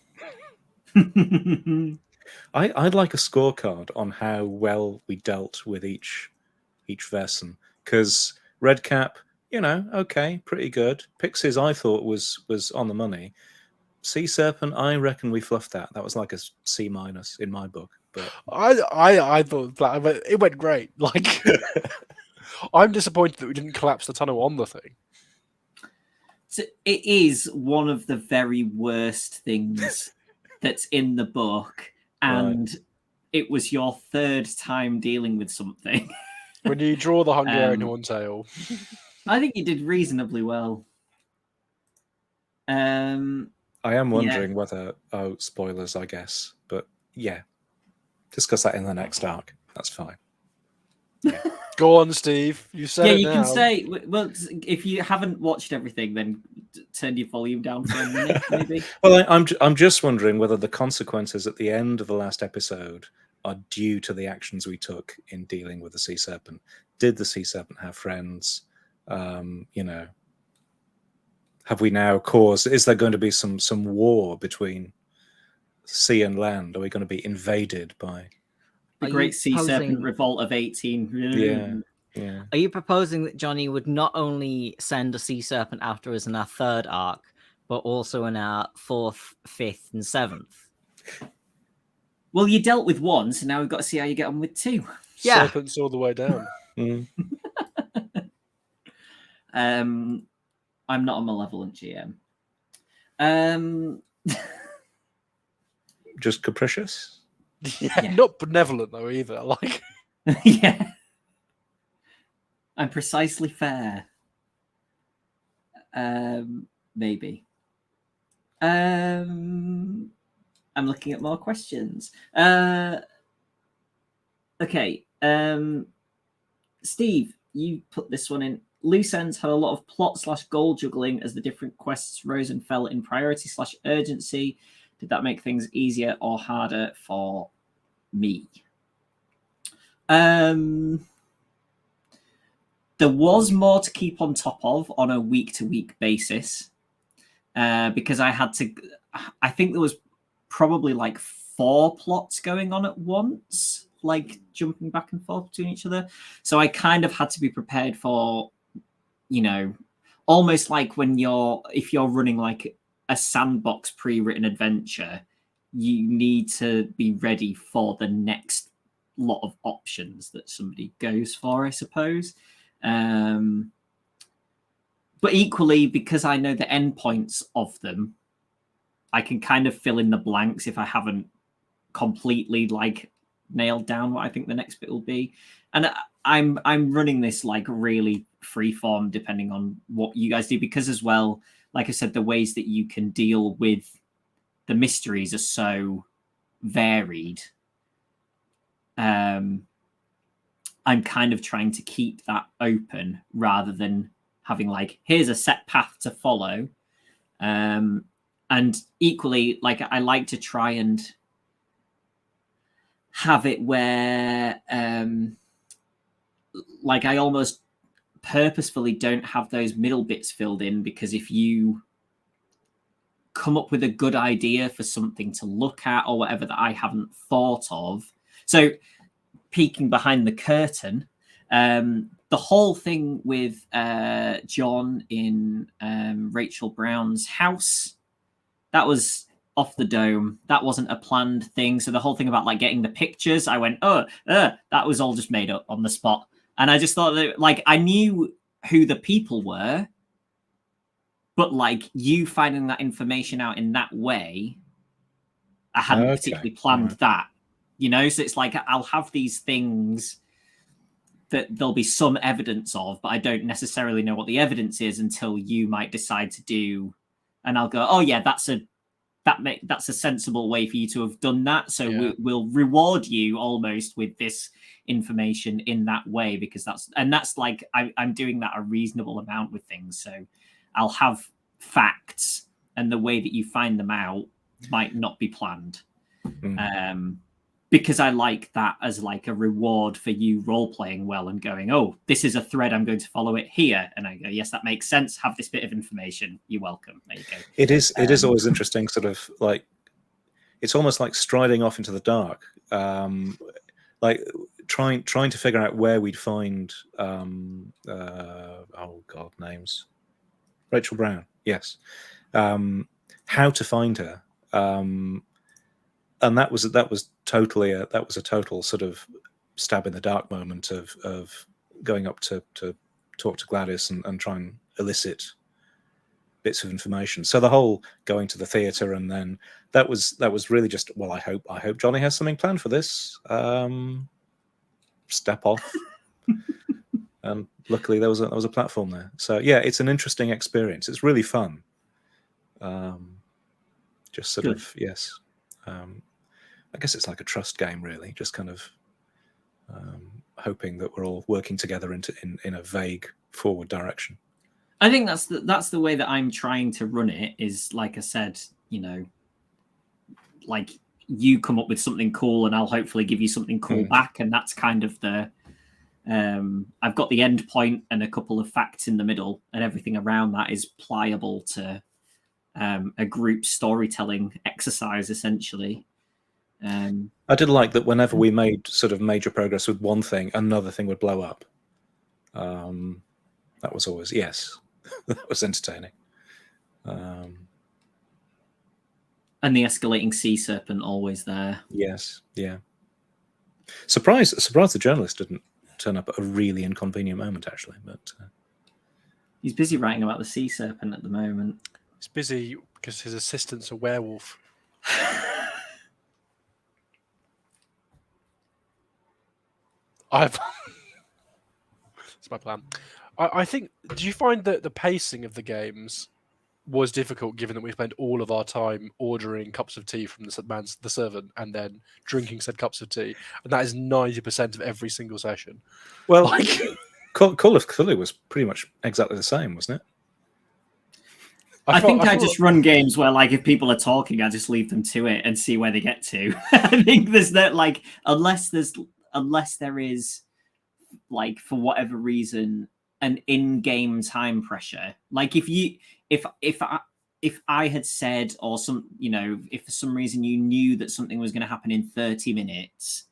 I'd like a scorecard on how well we dealt with each Vaesen, because Redcap, okay, pretty good. Pixies, I thought was on the money. Sea Serpent, I reckon we fluffed that. That was like a C- in my book. But I thought that it went great. I'm disappointed that we didn't collapse the tunnel on the thing. So it is one of the very worst things that's in the book, and it was your third time dealing with something. When you draw the Hungarian Horntail, I think you did reasonably well. I am wondering whether spoilers, I guess, but yeah, discuss that in the next arc. That's fine. Go on, Steve. You said it you now. can say. Well, if you haven't watched everything, then turn your volume down for a minute, maybe. Well, I'm just wondering whether the consequences at the end of the last episode are due to the actions we took in dealing with the sea serpent. Did the sea serpent have friends? You know, have we now caused? Is there going to be some war between sea and land? Are we going to be invaded by The Great Sea Serpent Revolt of 18? Yeah. Are you proposing that Jonny would not only send a sea serpent after us in our 3rd arc, but also in our 4th, 5th, and 7th? Well, you dealt with 1, so now we've got to see how you get on with 2. Yeah. Serpents all the way down. I'm not a malevolent GM. Just capricious? Yeah. Not benevolent though either. Like, yeah, I'm precisely fair. Maybe. I'm looking at more questions. Okay. Steve, you put this one in. Loose Ends had a lot of plot/goal juggling as the different quests rose and fell in priority/urgency. Did that make things easier or harder for me? There was more to keep on top of on a week-to-week basis because I had to. I think there was probably like 4 plots going on at once, like jumping back and forth between each other. So I kind of had to be prepared for, you know, almost like if you're running like a sandbox pre-written adventure, you need to be ready for the next lot of options that somebody goes for, I suppose. But equally, because I know the endpoints of them, I can kind of fill in the blanks if I haven't completely like nailed down what I think the next bit will be. And I'm running this like really freeform depending on what you guys do, because as well, like I said, the ways that you can deal with the mysteries are so varied. I'm kind of trying to keep that open rather than having like, here's a set path to follow. And equally, like I like to try and have it where like I almost purposefully don't have those middle bits filled in, because if you come up with a good idea for something to look at or whatever that I haven't thought of. So peeking behind the curtain, the whole thing with John in Rachel Brown's house, that was off the dome. That wasn't a planned thing. So the whole thing about like getting the pictures, I went, that was all just made up on the spot. And I just thought that like I knew who the people were, but like you finding that information out in that way, I hadn't particularly planned that, you know? So it's like I'll have these things that there'll be some evidence of, but I don't necessarily know what the evidence is until you might decide to do, and I'll go, oh yeah, that's a sensible way for you to have done that. So we'll reward you almost with this information in that way, because that's like I'm doing that a reasonable amount with things. So I'll have facts, and the way that you find them out might not be planned. Because I like that as like a reward for you role playing well and going, oh, this is a thread, I'm going to follow it here. And I go, yes, that makes sense. Have this bit of information. You're welcome. There you go. It is always interesting, sort of like, it's almost like striding off into the dark, like trying to figure out where we'd find, names. Rachel Brown. Yes. How to find her. And that was a total sort of stab in the dark moment of going up to talk to Gladys and try and elicit bits of information. So the whole going to the theatre, and then that was really just, well, I hope Jonny has something planned for this. Step off. And luckily there was a platform there. So yeah, it's an interesting experience. It's really fun. Just sort Good. of, yes. I guess it's like a trust game, really. Just kind of hoping that we're all working together in a vague forward direction. I think that's the way that I'm trying to run it. Is like I said, like you come up with something cool, and I'll hopefully give you something cool back, and that's kind of the. I've got the end point and a couple of facts in the middle, and everything around that is pliable to a group storytelling exercise, essentially. I did like that whenever we made sort of major progress with one thing, another thing would blow up. That was always, yes, that was entertaining. And the escalating sea serpent always there. Yes, yeah. Surprised the journalist didn't turn up at a really inconvenient moment, actually. But he's busy writing about the sea serpent at the moment. He's busy because his assistant's a werewolf. It's my plan. I think. Do you find that the pacing of the games was difficult, given that we spent all of our time ordering cups of tea from the servant and then drinking said cups of tea, and that is 90% of every single session? Well, Call of Cthulhu was pretty much exactly the same, wasn't it? I think I just run games where, like, if people are talking, I just leave them to it and see where they get to. I think there's that, like, unless there is, like, for whatever reason, an in-game time pressure. Like, if I had said, or if for some reason you knew that something was going to happen in 30 minutes,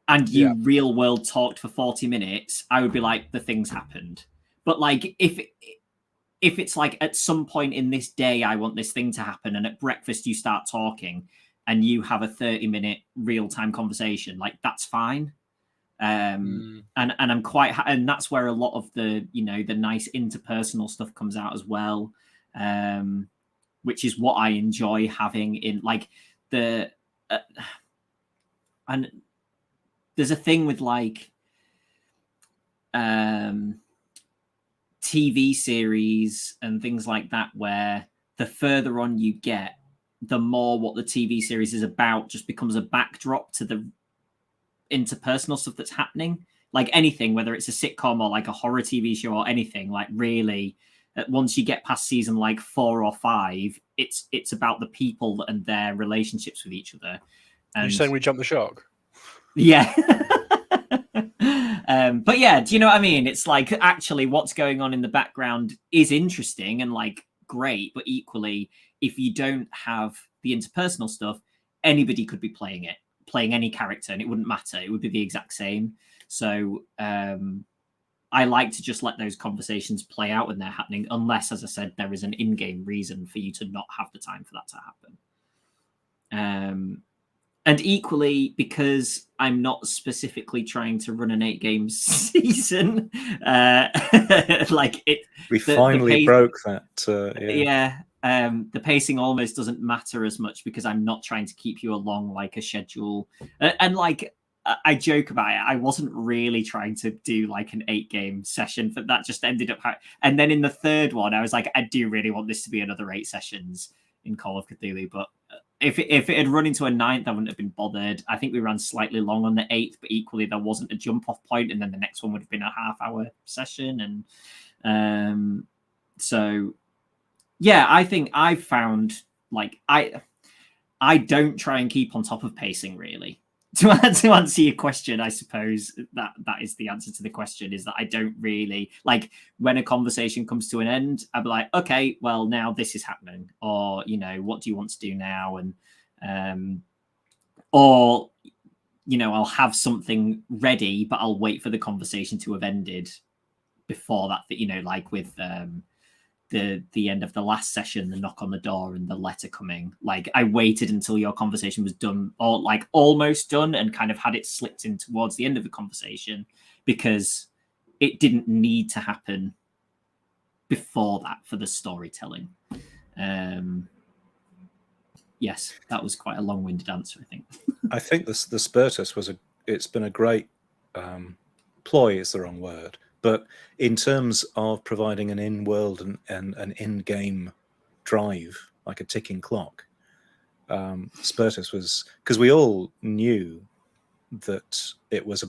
and you real world talked for 40 minutes, I would be like, the thing's happened. But like, if it's like at some point in this day, I want this thing to happen, and at breakfast you start talking and you have a 30-minute real-time conversation, like that's fine. And I'm quite, and that's where a lot of the, the nice interpersonal stuff comes out as well. Which is what I enjoy having in like and there's a thing with like, TV series and things like that, where the further on you get, the more what the TV series is about just becomes a backdrop to the interpersonal stuff that's happening. Like anything, whether it's a sitcom or like a horror TV show or anything, like really, once you get past season like 4 or 5, it's about the people and their relationships with each other. And, are you saying we jumped the shark? Yeah. But yeah, do you know what I mean? It's like actually what's going on in the background is interesting and like great, but equally, if you don't have the interpersonal stuff, anybody could be playing any character, and it wouldn't matter. It would be the exact same. So I like to just let those conversations play out when they're happening, unless, as I said, there is an in-game reason for you to not have the time for that to happen. And equally, because I'm not specifically trying to run an 8-game season, like it. We finally broke that. The pacing almost doesn't matter as much because I'm not trying to keep you along like a schedule. And like I joke about it, I wasn't really trying to do like an 8-game session, but that just ended up. And then in the third one, I was like, I do really want this to be another 8 sessions in Call of Cthulhu, but. If it had run into a 9th, I wouldn't have been bothered. I think we ran slightly long on the 8th, but equally there wasn't a jump off point, and then the next one would have been a half-hour session. And so, yeah, I think I've found like I don't try and keep on top of pacing really. To answer your question, I suppose that is the answer to the question, is that I don't really like when a conversation comes to an end, I'd be like, okay, well now this is happening, or what do you want to do now? And or I'll have something ready, but I'll wait for the conversation to have ended before that, like with the end of the last session, the knock on the door and the letter coming. Like I waited until your conversation was done, or like almost done, and kind of had it slipped in towards the end of the conversation, because it didn't need to happen before that for the storytelling. Yes, that was quite a long-winded answer, I think. I think the Spiritus it's been a great ploy is the wrong word. But in terms of providing an in-world and an in-game drive like a ticking clock. Spiritus was, because we all knew that it was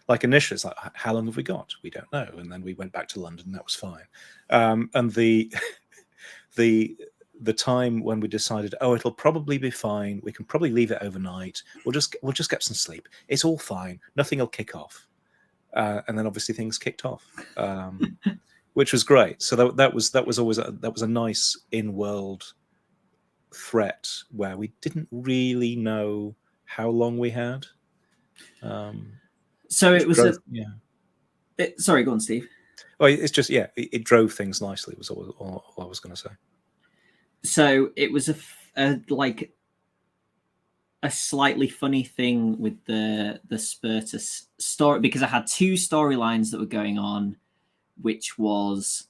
like initially it's like, how long have we got? We don't know. And then we went back to London, and that was fine. And the time when we decided, oh, it'll probably be fine, we can probably leave it overnight, we'll just get some sleep, it's all fine, nothing will kick off. And then obviously things kicked off, which was great. So that was always a nice in-world threat where we didn't really know how long we had. So it was sorry, go on, Steve. Well, it's just it drove things nicely. Was all I was going to say. So it was a slightly funny thing with the Spiritus story, because I had two storylines that were going on, which was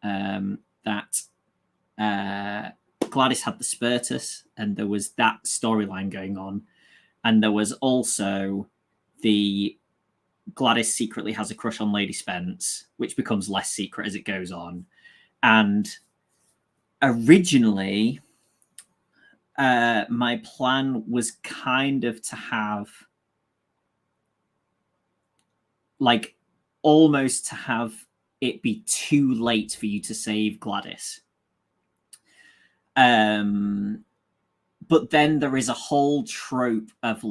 that Gladys had the Spiritus, and there was that storyline going on, and there was also the Gladys secretly has a crush on Lady Spence, which becomes less secret as it goes on. And originally, my plan was kind of to have almost to have it be too late for you to save Gladys. But then there is a whole trope of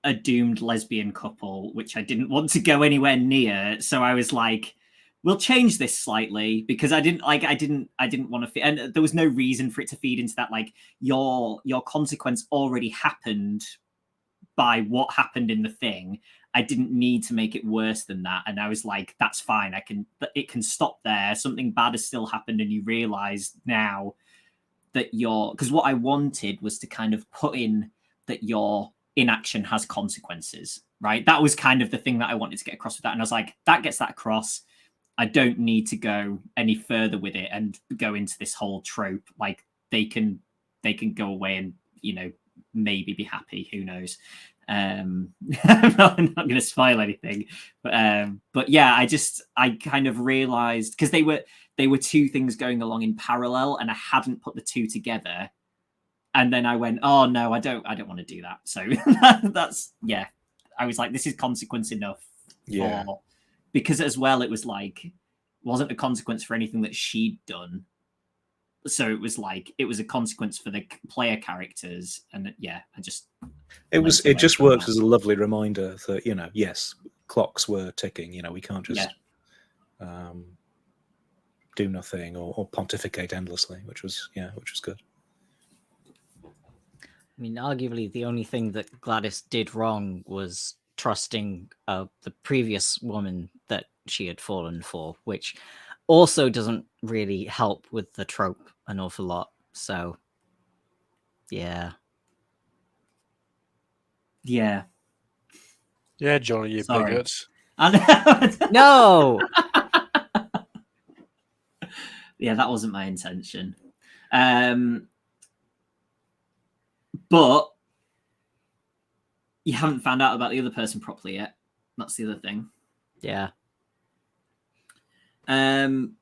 a doomed lesbian couple, which I didn't want to go anywhere near. So I was like, we'll change this slightly, because I didn't want to and there was no reason for it to feed into that. Your consequence already happened by what happened in the thing. I didn't need to make it worse than that. And I was like, that's fine. It can stop there. Something bad has still happened. And you realize now that because what I wanted was to kind of put in that your inaction has consequences, right? That was kind of the thing that I wanted to get across with that. And I was like, that gets that across. I don't need to go any further with it and go into this whole trope. They can go away and, maybe be happy. Who knows? I'm not going to spoil anything, but yeah, I kind of realized, because they were two things going along in parallel, and I hadn't put the two together. And then I went, oh no, I don't want to do that. So that's I was like, this is consequence enough. Yeah. Because as well, it was wasn't a consequence for anything that she'd done. So it was a consequence for the player characters. And it just works as a lovely reminder that, yes, clocks were ticking, we can't just do nothing or pontificate endlessly, which was good. I mean, arguably, the only thing that Gladys did wrong was trusting the previous woman that she had fallen for, which also doesn't really help with the trope an awful lot. So, yeah. Yeah. Yeah, Johnny, you Sorry. bigot. No! Yeah, that wasn't my intention. But you haven't found out about the other person properly yet. That's the other thing. Yeah. I'm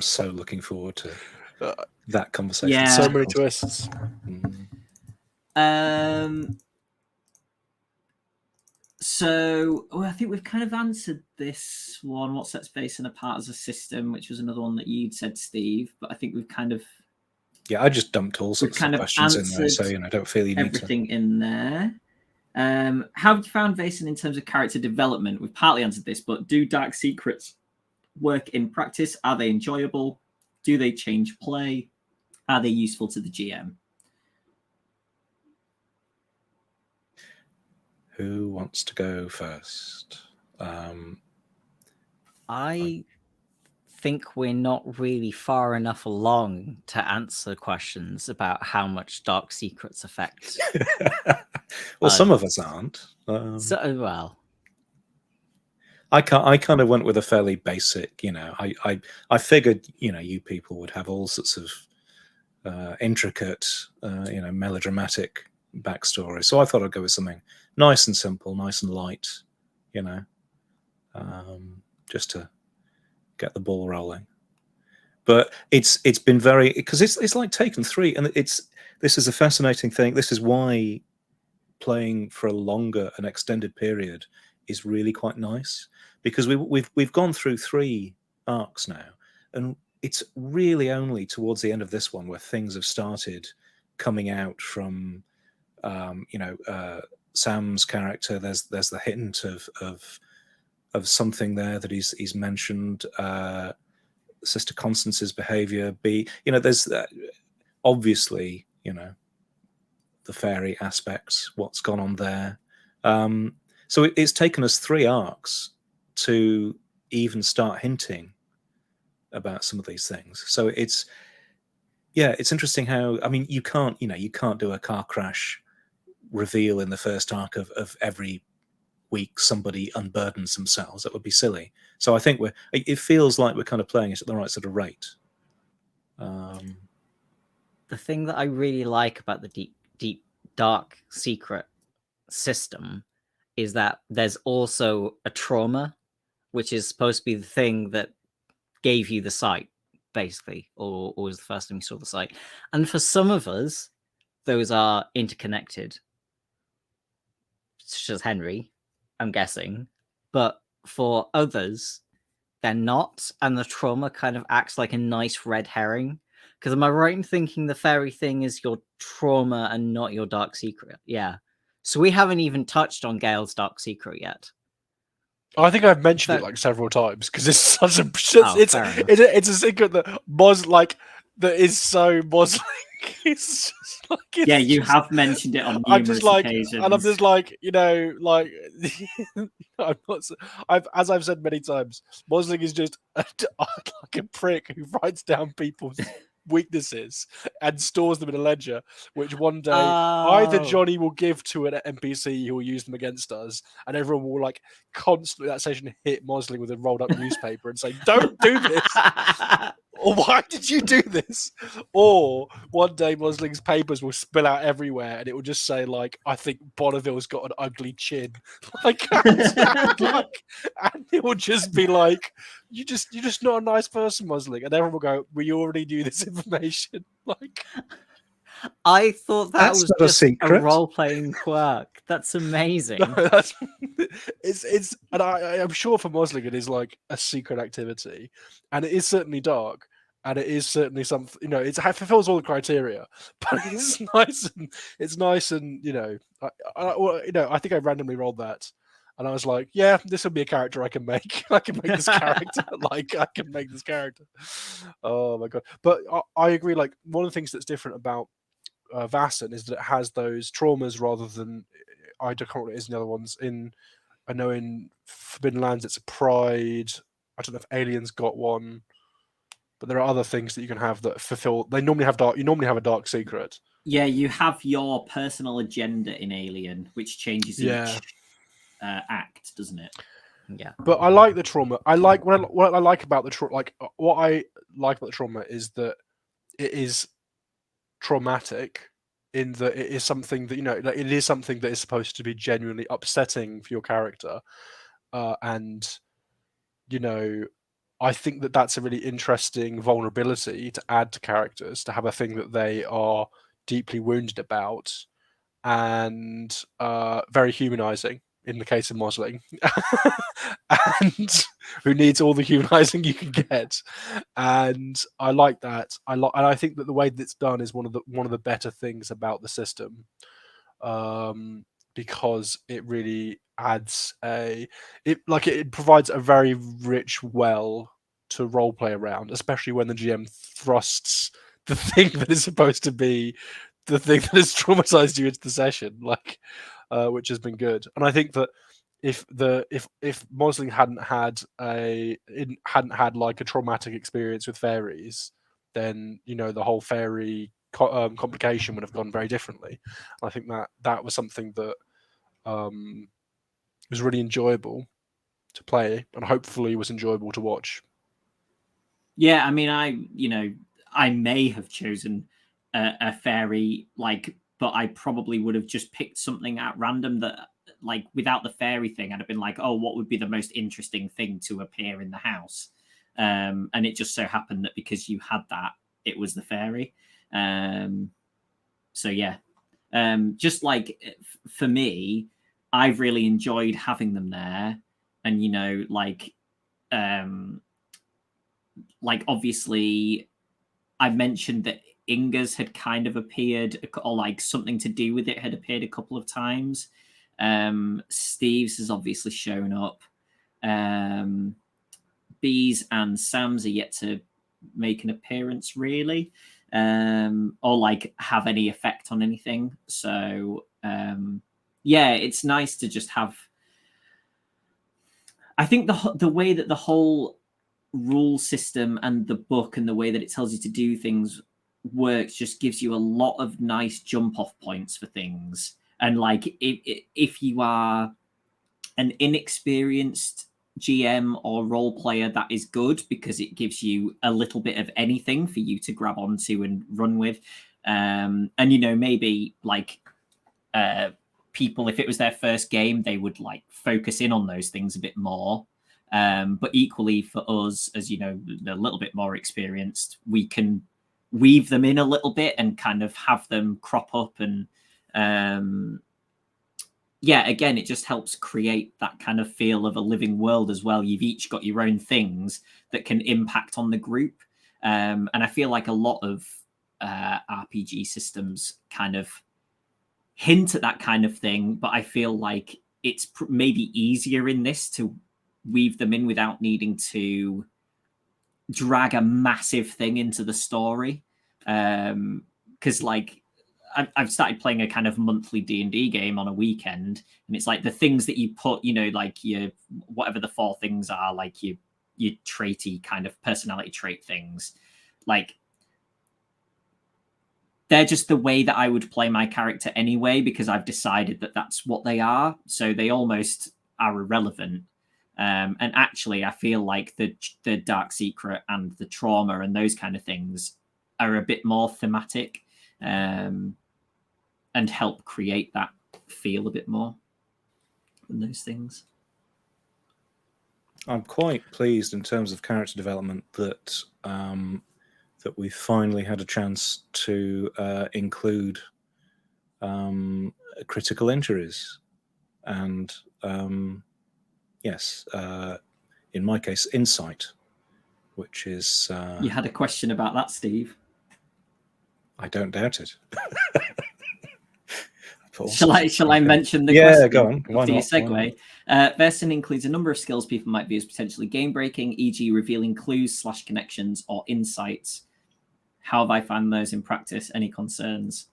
so looking forward to that conversation. Yeah. So many twists. So I think we've kind of answered this one. What sets Vaesen apart as a system, which was another one that you'd said, Steve. But I think we've kind of I just dumped all sorts of questions in there, so don't feel you need everything in there. How have you found Vaesen in terms of character development? We've partly answered this, but do dark secrets work in practice? Are they enjoyable? Do they change play? Are they useful to the GM? Who wants to go first? I think we're not really far enough along to answer questions about how much dark secrets affect. Well, some of us aren't. I kind of went with a fairly basic, I figured, you people would have all sorts of intricate, melodramatic backstory. So I thought I'd go with something nice and simple, nice and light, just to get the ball rolling. But it's been very, because it's like Taken 3, and this is a fascinating thing. This is why playing for a longer and extended period is really quite nice, because we've gone through 3 arcs now, and it's really only towards the end of this one where things have started coming out from Sam's character. There's the hint of something there that he's mentioned. Sister Constance's behavior. There's obviously the fairy aspects, what's gone on there. So it's taken us 3 arcs to even start hinting about some of these things. So it's interesting how, I mean, you can't do a car crash reveal in the first arc of every week somebody unburdens themselves. That would be silly. So I think it feels like we're kind of playing it at the right sort of rate. The thing that I really like about the deep dark secret system is that there's also a trauma, which is supposed to be the thing that gave you the sight, basically, or was the first time you saw the sight. And for some of us, those are interconnected, such as Henry, I'm guessing. But for others, they're not, and the trauma kind of acts like a nice red herring. Because am I right in thinking the fairy thing is your trauma and not your dark secret? Yeah. So we haven't even touched on Gale's dark secret yet. I think I've mentioned it like several times because it's such a it's a secret that that is so Muslim. It's just like you have mentioned it on numerous occasions. And I'm just like, I'm not. As I've said many times, Mosling is just like a prick who writes down people's weaknesses and stores them in a ledger, which one day either Jonny will give to an NPC who will use them against us, and everyone will like constantly that session hit Mosling with a rolled up newspaper and say, "Don't do this." Or why did you do this? Or one day Mosling's papers will spill out everywhere and it will just say, like, I think Bonneville's got an ugly chin. And it will just be like, you're just not a nice person, Mosling. And everyone will go, we already knew this information. Like, I thought that's was just a role-playing quirk. That's amazing. No, it's and I'm sure for Mosling it is like a secret activity, and it is certainly dark, and it is certainly something, it fulfills all the criteria, but it's nice and I think I randomly rolled that. And I was like, yeah, this will be a character I can make. I can make this character. I can make this character. Oh my god! But I agree. Like, one of the things that's different about Vaesen is that it has those traumas rather than, I don't know what it is in the other ones. I know in Forbidden Lands it's a pride. I don't know if Alien's got one, but there are other things that you can have that fulfill. They normally have dark. You normally have a dark secret. Yeah, you have your personal agenda in Alien, which changes each act, doesn't it? Yeah. But I like the trauma. I like what I like about the trauma. Like, what I like about the trauma is that it is traumatic in that it is something that it is something that is supposed to be genuinely upsetting for your character, and I think that that's a really interesting vulnerability to add to characters, to have a thing that they are deeply wounded about, and very humanizing in the case of Mosling, and who needs all the humanizing you can get. And I like that. And I think that the way that it's done is one of the better things about the system, because it really adds it provides a very rich well to role play around, especially when the GM thrusts the thing that is supposed to be the thing that has traumatized you into the session, which has been good. And I think that if Mosling hadn't had like a traumatic experience with fairies, then the whole fairy complication would have gone very differently. I think that was something that was really enjoyable to play, and hopefully was enjoyable to watch. Yeah, I mean, I may have chosen a fairy, but I probably would have just picked something at random that, without the fairy thing, I'd have been like, oh, what would be the most interesting thing to appear in the house? and it just so happened that because you had that, it was the fairy. So yeah, just like for me, I've really enjoyed having them there, and you know, like obviously, I mentioned that Inga's had kind of appeared, or like something to do with it had appeared a couple of times. Steve's has obviously shown up. Bees and Sam's are yet to make an appearance, really, or like have any effect on anything. So yeah, it's nice to just have. I think the way that the whole rule system and the book and the way that it tells you to do things works just gives you a lot of nice jump off points for things. And like if you are an inexperienced GM or role player, that is good because it gives you a little bit of anything for you to grab onto and run with. And you know, maybe like people, if it was their first game, they would like focus in on those things a bit more. But equally for us, as you know, a little bit more experienced, we can weave them in a little bit and kind of have them crop up. And yeah, again, it just helps create that kind of feel of a living world as well. You've each got your own things that can impact on the group. And I feel like a lot of RPG systems kind of hint at that kind of thing, but I feel like it's maybe easier in this to weave them in without needing to drag a massive thing into the story. Because like I've started playing a kind of monthly D&D game on a weekend, and it's like the things that you put, you know, like your whatever the 4 things are, like your traity kind of personality trait things, like they're just the way that I would play my character anyway, because I've decided that that's what they are. So they almost are irrelevant. And actually, I feel like the dark secret and the trauma and those kind of things are a bit more thematic, and help create that feel a bit more than those things. I'm quite pleased in terms of character development that that we finally had a chance to include critical injuries, and yes, in my case, insight, which is. You had a question about that, Steve. I don't doubt it. Shall I mention the question? Yeah, go on. Why not? Segue. Vaesen includes a number of skills people might view as potentially game-breaking, e.g. revealing clues / connections or insights. How have I found those in practice? Any concerns?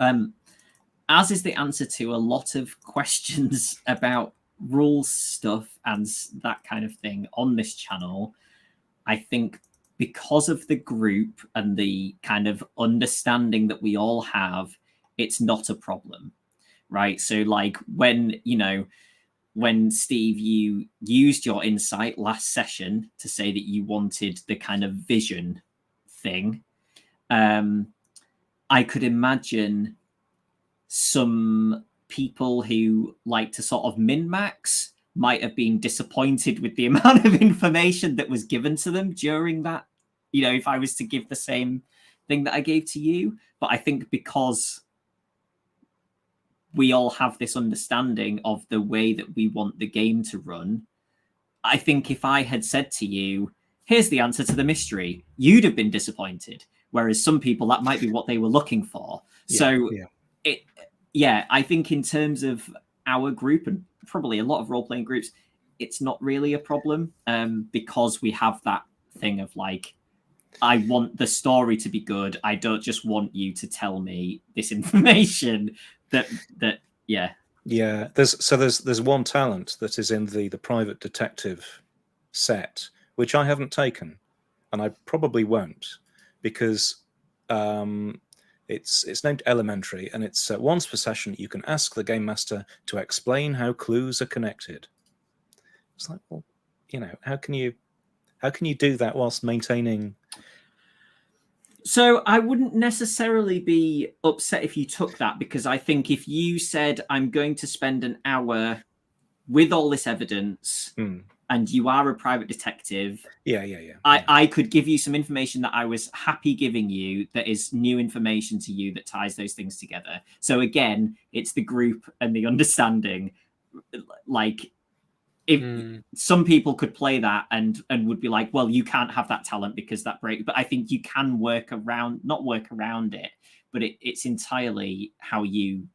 As is the answer to a lot of questions about rules stuff and that kind of thing on this channel, I think because of the group and the kind of understanding that we all have, it's not a problem, right? So like when Steve, you used your insight last session to say that you wanted the kind of vision thing, I could imagine some people who like to sort of min-max might have been disappointed with the amount of information that was given to them during that, you know, if I was to give the same thing that I gave to you. But I think because we all have this understanding of the way that we want the game to run, I think if I had said to you, here's the answer to the mystery, you'd have been disappointed. Whereas some people, that might be what they were looking for. I think in terms of our group and probably a lot of role-playing groups, it's not really a problem, because we have that thing of like, I want the story to be good. I don't just want you to tell me this information that there's one talent that is in the private detective set, which I haven't taken, and I probably won't, because it's named Elementary, and it's once per session you can ask the game master to explain how clues are connected. It's like, well, you know, how can you do that whilst maintaining? So I wouldn't necessarily be upset if you took that, because I think if you said, I'm going to spend an hour with all this evidence and you are a private detective, Yeah. I could give you some information that I was happy giving you that is new information to you that ties those things together. So again, it's the group and the understanding. Like, if some people could play that and would be like, well, you can't have that talent because that break. But I think you can not work around it, but it's entirely how you,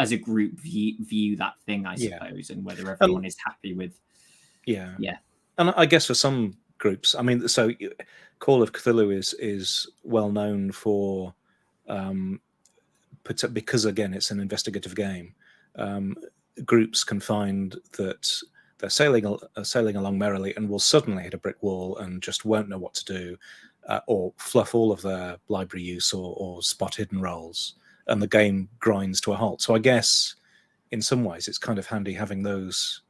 as a group, view that thing, I suppose, and whether everyone is happy with. Yeah. Yeah. And I guess for some groups, I mean, so Call of Cthulhu is well known for, because again, it's an investigative game. Groups can find that they're sailing along merrily and will suddenly hit a brick wall and just won't know what to do, or fluff all of their library use or spot hidden rolls, and the game grinds to a halt. So I guess in some ways it's kind of handy having those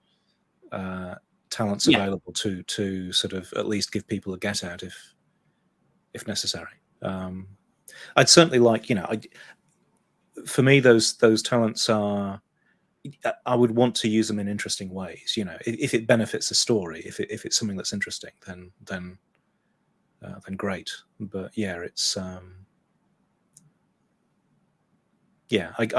talents available to sort of at least give people a get out if necessary. I'd certainly like, for me, those talents are, I would want to use them in interesting ways. If it benefits the story, if it's something that's interesting, then great. But it's I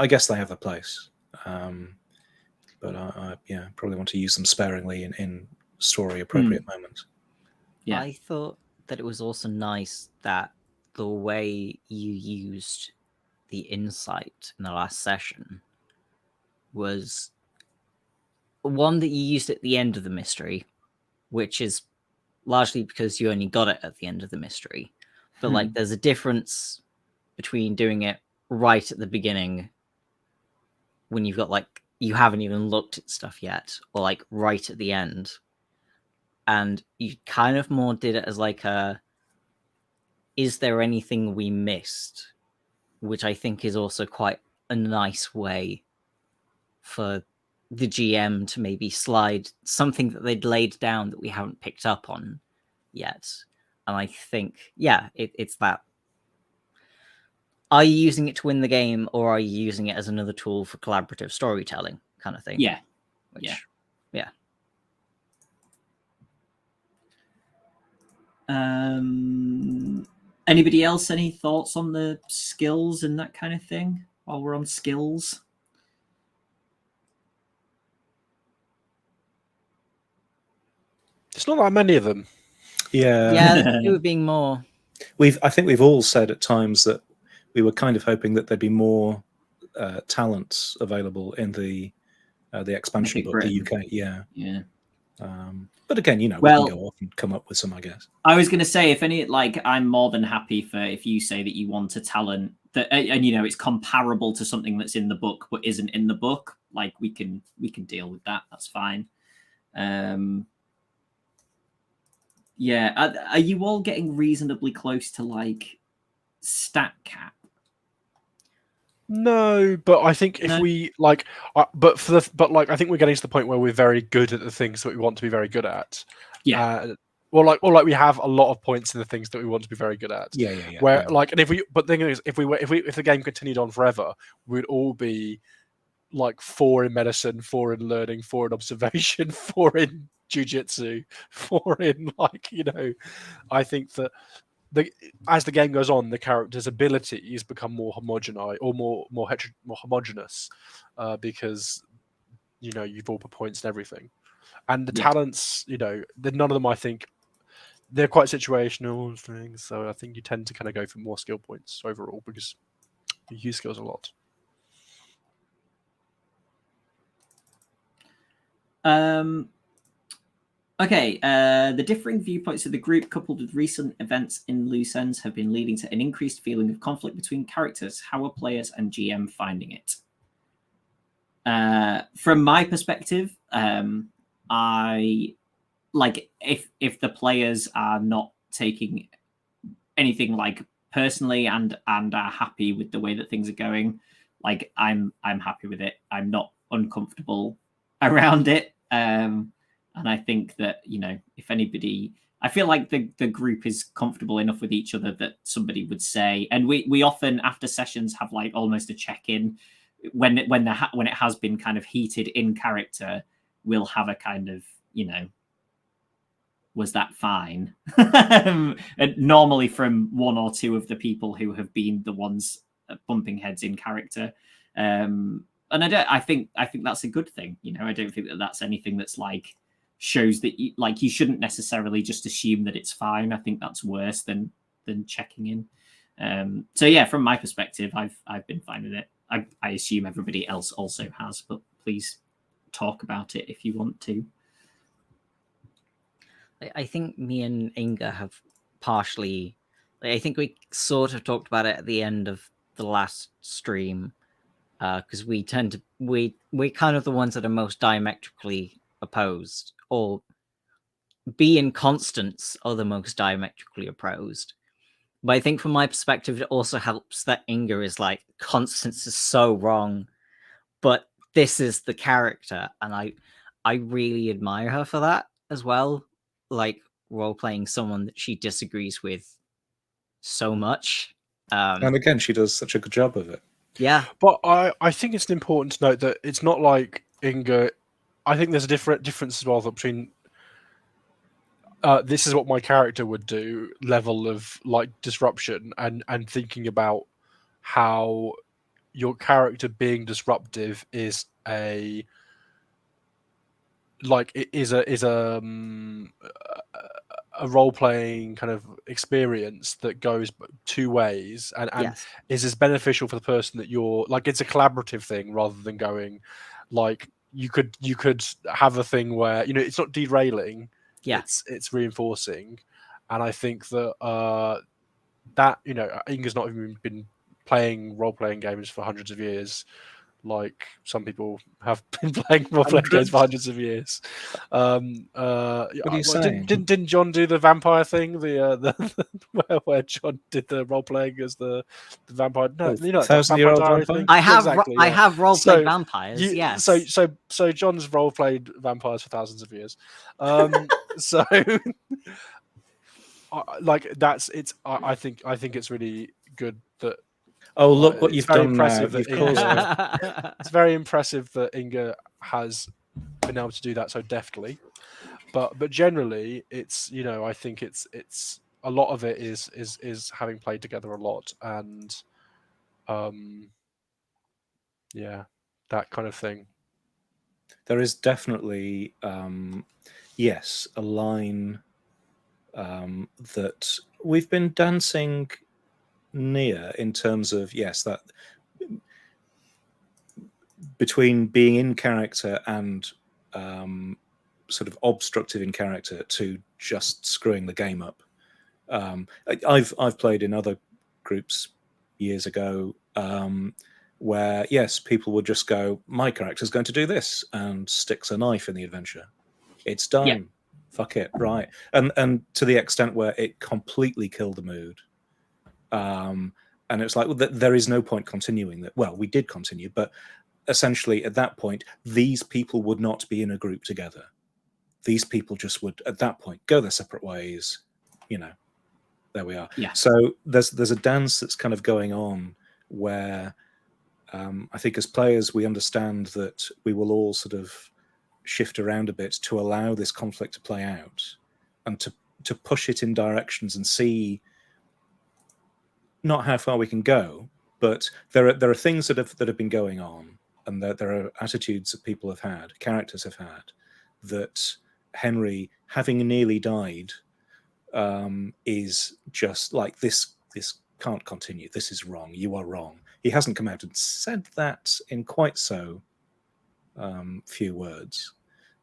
guess they have a place. But I probably want to use them sparingly in story appropriate moments. Yeah. I thought that it was also nice that the way you used the insight in the last session was one that you used at the end of the mystery, which is largely because you only got it at the end of the mystery. But like, there's a difference between doing it right at the beginning when you've got like, you haven't even looked at stuff yet, or like right at the end. And you kind of more did it as like is there anything we missed? Which I think is also quite a nice way for the GM to maybe slide something that they'd laid down that we haven't picked up on yet. And I think, it's that. Are you using it to win the game, or are you using it as another tool for collaborative storytelling kind of thing? Yeah. Yeah. Anybody else? Any thoughts on the skills and that kind of thing while we're on skills? It's not that many of them. Yeah, it would be more. I think we've all said at times that we were kind of hoping that there'd be more talents available in the expansion book, the UK. Yeah. But again, we can go off and come up with some, I guess. I was going to say, if any, like, I'm more than happy for if you say that you want a talent that, and it's comparable to something that's in the book but isn't in the book. Like, we can deal with that. That's fine. Yeah. Are you all getting reasonably close to like stat cap? No, but I think if we like, I think we're getting to the point where we're very good at the things that we want to be very good at. Yeah. Or we have a lot of points in the things that we want to be very good at. Yeah. And if the thing is, if the game continued on forever, we'd all be like 4 in medicine, 4 in learning, 4 in observation, 4 in jiu-jitsu, 4 in I think that as the game goes on, the character's abilities become more homogenized or more homogenous because you've all put points and everything, and the talents, none of them, I think, they're quite situational things. So I think you tend to kind of go for more skill points overall because you use skills a lot. Okay, the differing viewpoints of the group, coupled with recent events in loose ends, have been leading to an increased feeling of conflict between characters. How are players and GM finding it? From my perspective, I like if the players are not taking anything like personally and are happy with the way that things are going, like I'm happy with it. I'm not uncomfortable around it. And I think that, if anybody, I feel like the group is comfortable enough with each other that somebody would say, and we often after sessions have like almost a check-in when it has been kind of heated in character. We'll have a kind of was that fine? And normally from one or two of the people who have been the ones bumping heads in character. And I think that's a good thing. I don't think that that's anything that's like shows that you shouldn't necessarily just assume that it's fine. I think that's worse than checking in. So yeah, from my perspective, I've been fine with it. I assume everybody else also has, but please talk about it if you want to. I think me and Inga have partially. I think we sort of talked about it at the end of the last stream, because we're kind of the ones that are most diametrically opposed, or being constants are the most diametrically opposed. But I think from my perspective, it also helps that Inga is like, Constance is so wrong, but this is the character, and I really admire her for that as well. Like role-playing someone that she disagrees with so much. And again, she does such a good job of it. Yeah. But I think it's important to note that it's not like Inga. I think there's a difference as well between this is what my character would do level of like disruption and thinking about how your character being disruptive is a role-playing kind of experience that goes two ways and Yes. is as beneficial for the person that you're like. It's a collaborative thing rather than going like you could have a thing where it's not derailing. Yeah. It's reinforcing, and I think that that Inga's not even been playing role-playing games for hundreds of years, like some people have been playing role-playing games for hundreds of years. What are you saying? Didn't John do the vampire thing? Where John did the role-playing as the vampire? No, Oh, that 1,000-year-old Diary vampire? thing? I have Exactly, I yeah. have role-played So, vampires. Yes. So John's role-played vampires for thousands of years. So I think it's really good that. Oh, look what it's you've very done now. impressive that You've caused it's very impressive that Inga has been able to do that so deftly. But generally, it's I think it's a lot of it is having played together a lot and yeah, that kind of thing. There is definitely yes, a line that we've been dancing near in terms of that between being in character and sort of obstructive in character to just screwing the game up. I've played in other groups years ago where yes, people would just go, my character's going to do this, and sticks a knife in the adventure. It's done. Yeah. Fuck it, right? And to the extent where it completely killed the mood. And it's like, well, there is no point continuing that. Well, we did continue, but essentially at that point, these people would not be in a group together. These people just would, at that point, go their separate ways. There we are. Yeah. So there's a dance that's kind of going on where I think as players, we understand that we will all sort of shift around a bit to allow this conflict to play out and to push it in directions and see not how far we can go, but there are things that have been going on, and there are attitudes that people have had, characters have had, that Henry, having nearly died, is just like this can't continue. This is wrong. You are wrong. He hasn't come out and said that in quite so few words,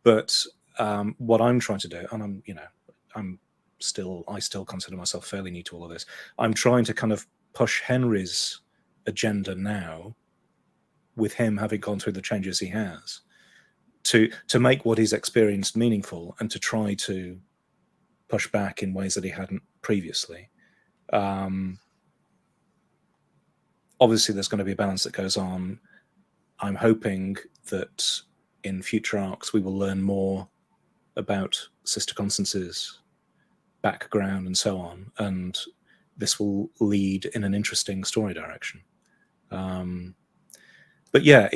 but what I'm trying to do, and I still consider myself fairly new to all of this. I'm trying to kind of push Henry's agenda now, with him having gone through the changes he has, to make what he's experienced meaningful and to try to push back in ways that he hadn't previously. Obviously, there's going to be a balance that goes on. I'm hoping that in future arcs we will learn more about Sister Constance's background and so on, and this will lead in an interesting story direction. But yeah,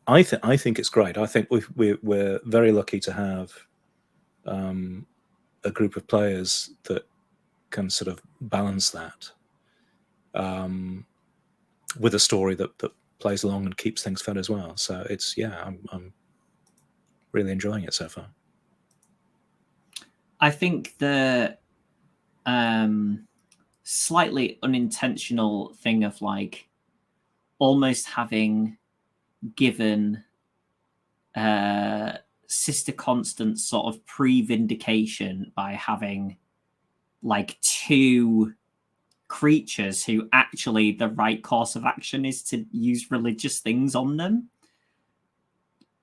I think it's great. I think we're very lucky to have a group of players that can sort of balance that with a story that plays along and keeps things fed as well. So it's I'm really enjoying it so far. I think the slightly unintentional thing of like almost having given Sister Constance sort of pre-vindication by having like two creatures who actually the right course of action is to use religious things on them.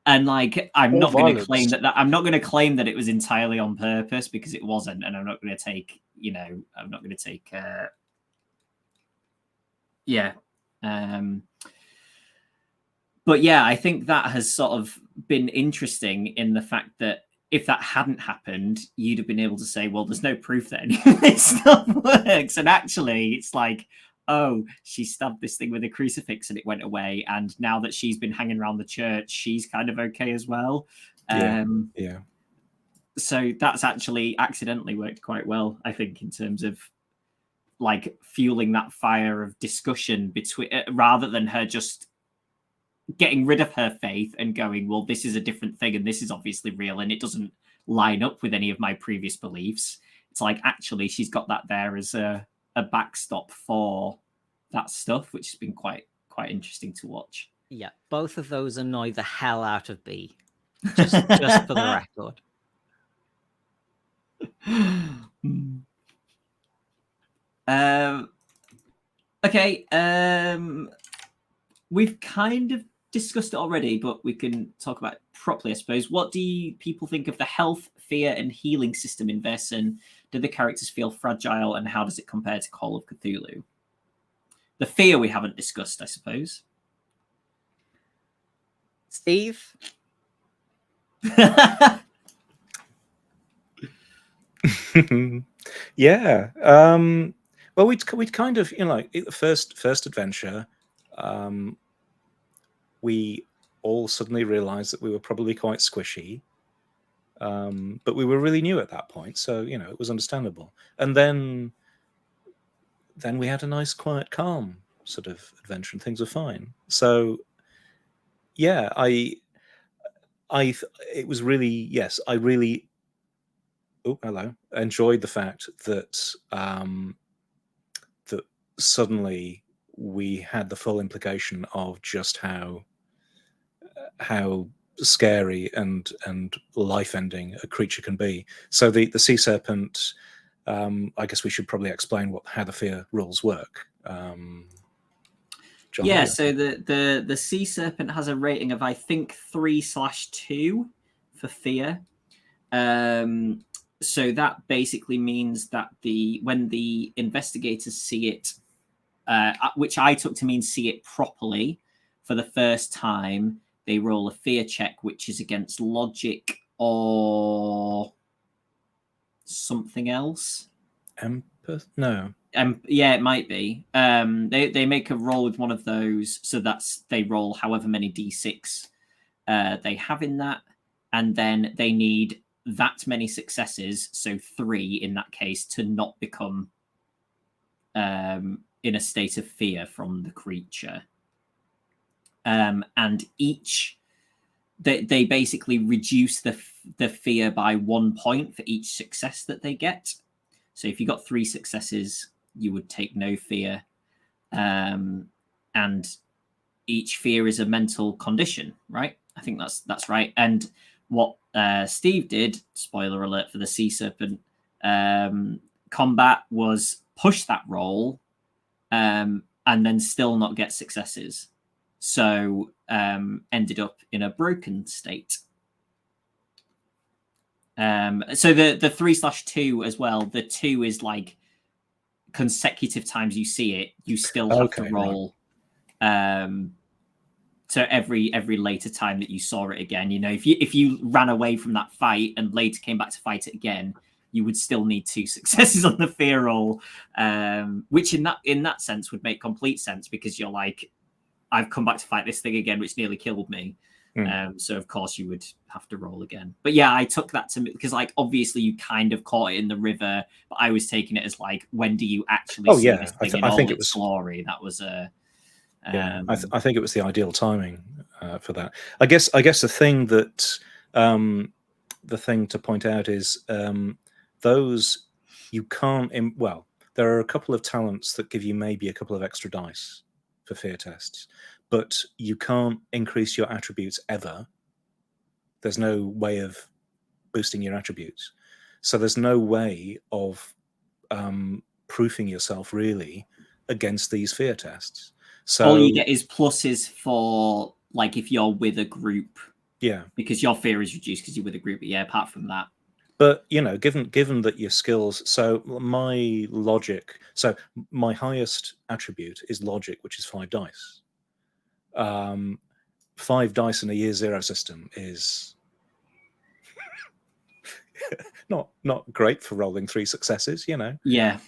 And like, I'm not going to claim that I'm not going to claim that it was entirely on purpose, because it wasn't, and I'm not going to take, I'm not going to take, but yeah, I think that has sort of been interesting in the fact that if that hadn't happened, you'd have been able to say, well, there's no proof that any of this stuff works, and actually, it's like, oh, she stabbed this thing with a crucifix and it went away. And now that she's been hanging around the church, she's kind of okay as well. Yeah. So that's actually accidentally worked quite well, I think, in terms of like fueling that fire of discussion between, rather than her just getting rid of her faith and going, well, this is a different thing and this is obviously real and it doesn't line up with any of my previous beliefs. It's like, actually, she's got that there as a backstop for that stuff, which has been quite interesting to watch. Yeah, both of those annoy the hell out of B. Just for the record. Okay. We've kind of discussed it already, but we can talk about it properly, I suppose. What do people think of the health, fear, and healing system in Vaesen? Do the characters feel fragile, and how does it compare to Call of Cthulhu? The fear we haven't discussed, I suppose. Steve? Yeah. Well, we'd kind of, like the first adventure, we all suddenly realized that we were probably quite squishy, but we were really new at that point, so it was understandable. And then we had a nice, quiet, calm sort of adventure, and things were fine. So yeah, it was really, yes, I really enjoyed the fact that that suddenly we had the full implication of just how scary and life-ending a creature can be. So the sea serpent, I guess we should probably explain how the fear rules work. John, yeah, so the sea serpent has a rating of, I think, 3/2 for fear. So that basically means that when the investigators see it, which I took to mean see it properly for the first time, they roll a fear check, which is against logic or something else. No. Yeah, it might be. They make a roll with one of those, so they roll however many d6 they have in that, and then they need that many successes, so 3 in that case, to not become in a state of fear from the creature. And each they basically reduce the fear by 1 point for each success that they get. So if you got 3 successes, you would take no fear. And each fear is a mental condition, right? I think that's right. And what Steve did, spoiler alert for the sea serpent combat, was push that roll and then still not get successes. So ended up in a broken state. So the 3/2 as well, the 2 is like consecutive times you see it, you still have to roll. Right. So every later time that you saw it again, if you ran away from that fight and later came back to fight it again, you would still need 2 successes on the fear roll, which in that sense would make complete sense, because you're like, I've come back to fight this thing again, which nearly killed me. So of course you would have to roll again. But yeah, I took that to because like obviously you kind of caught it in the river, but I was taking it as like, when do you actually see this thing in all its glory? That was a I think it was the ideal timing for that. I guess the thing that the thing to point out is those you can't. Well, there are a couple of talents that give you maybe a couple of extra dice for fear tests, but you can't increase your attributes ever. There's no way of boosting your attributes, so there's no way of proofing yourself really against these fear tests. So all you get is pluses for like if you're with a group, yeah, because your fear is reduced because you're with a group. But yeah, apart from that. But given that your skills, so my logic, so my highest attribute is logic, which is 5 dice. 5 dice in a year 0 system is not great for rolling 3 successes, Yeah.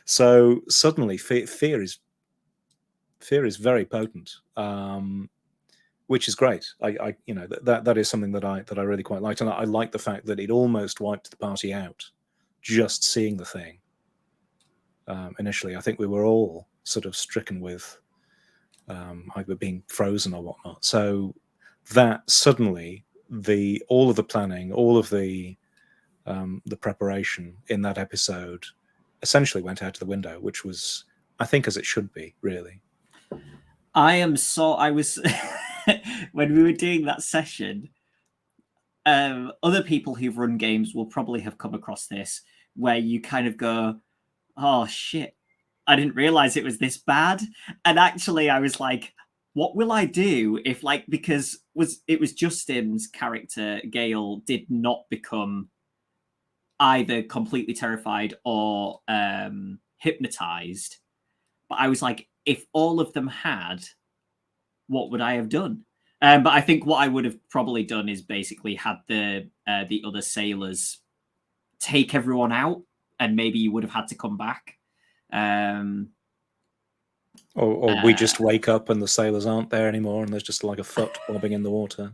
So suddenly fear is very potent. Which is great. I that is something that I really quite liked, and I like the fact that it almost wiped the party out just seeing the thing. Initially, I think we were all sort of stricken with either being frozen or whatnot. So that suddenly all of the planning, all of the preparation in that episode essentially went out of the window, which was, I think, as it should be, really. I was when we were doing that session, other people who've run games will probably have come across this, where you kind of go, oh shit, I didn't realize it was this bad. And actually I was like, what will I do if because it was Justin's character, Gale, did not become either completely terrified or hypnotized. But I was like, if all of them had, what would I have done? But I think what I would have probably done is basically had the other sailors take everyone out, and maybe you would have had to come back. Or we just wake up and the sailors aren't there anymore, and there's just like a foot bobbing in the water.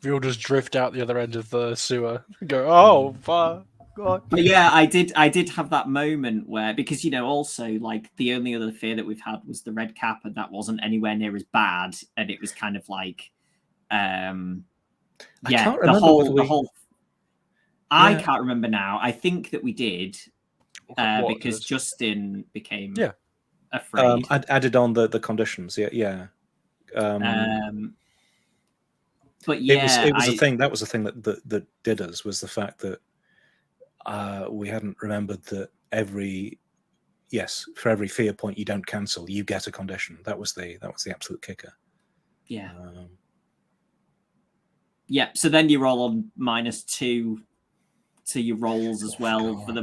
We all just drift out the other end of the sewer and go, oh, fuck. God. But yeah, I did have that moment where, because also like the only other fear that we've had was the red cap, and that wasn't anywhere near as bad, and it was kind of like I can't remember now. I think that we did because Justin became afraid. Added on the conditions, yeah. But yeah, it was a thing. That was the thing that did us, was the fact that we hadn't remembered that for every fear point you don't cancel, you get a condition. That was the absolute kicker. Yeah. Yeah. So then you roll on -2 to your rolls as well for the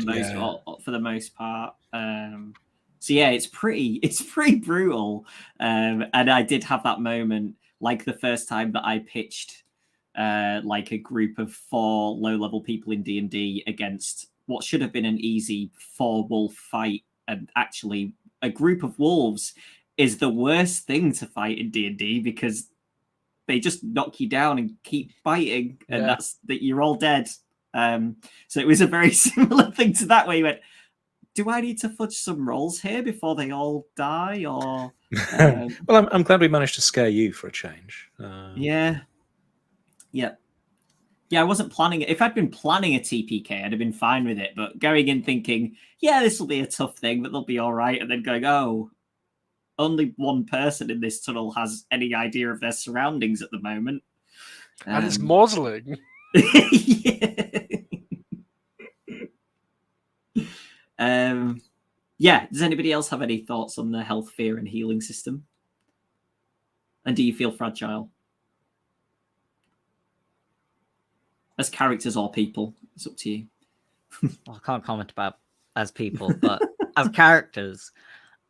most part. So yeah, it's pretty brutal. And I did have that moment, like the first time that I pitched like a group of 4 low-level people in D&D against what should have been an easy 4-wolf fight. And actually, a group of wolves is the worst thing to fight in D&D, because they just knock you down and keep fighting, and that's that you're all dead. So it was a very similar thing to that, where you went, do I need to fudge some rolls here before they all die? Or well, I'm glad we managed to scare you for a change. Yeah. I wasn't planning it. If I'd been planning a TPK, I'd have been fine with it. But going in thinking, yeah, this will be a tough thing, but they'll be all right, and then going, oh, only one person in this tunnel has any idea of their surroundings at the moment, and it's maudling. Yeah. Does anybody else have any thoughts on the health, fear, and healing system? And do you feel fragile as characters or people? It's up to you. Well, I can't comment about as people, but as characters,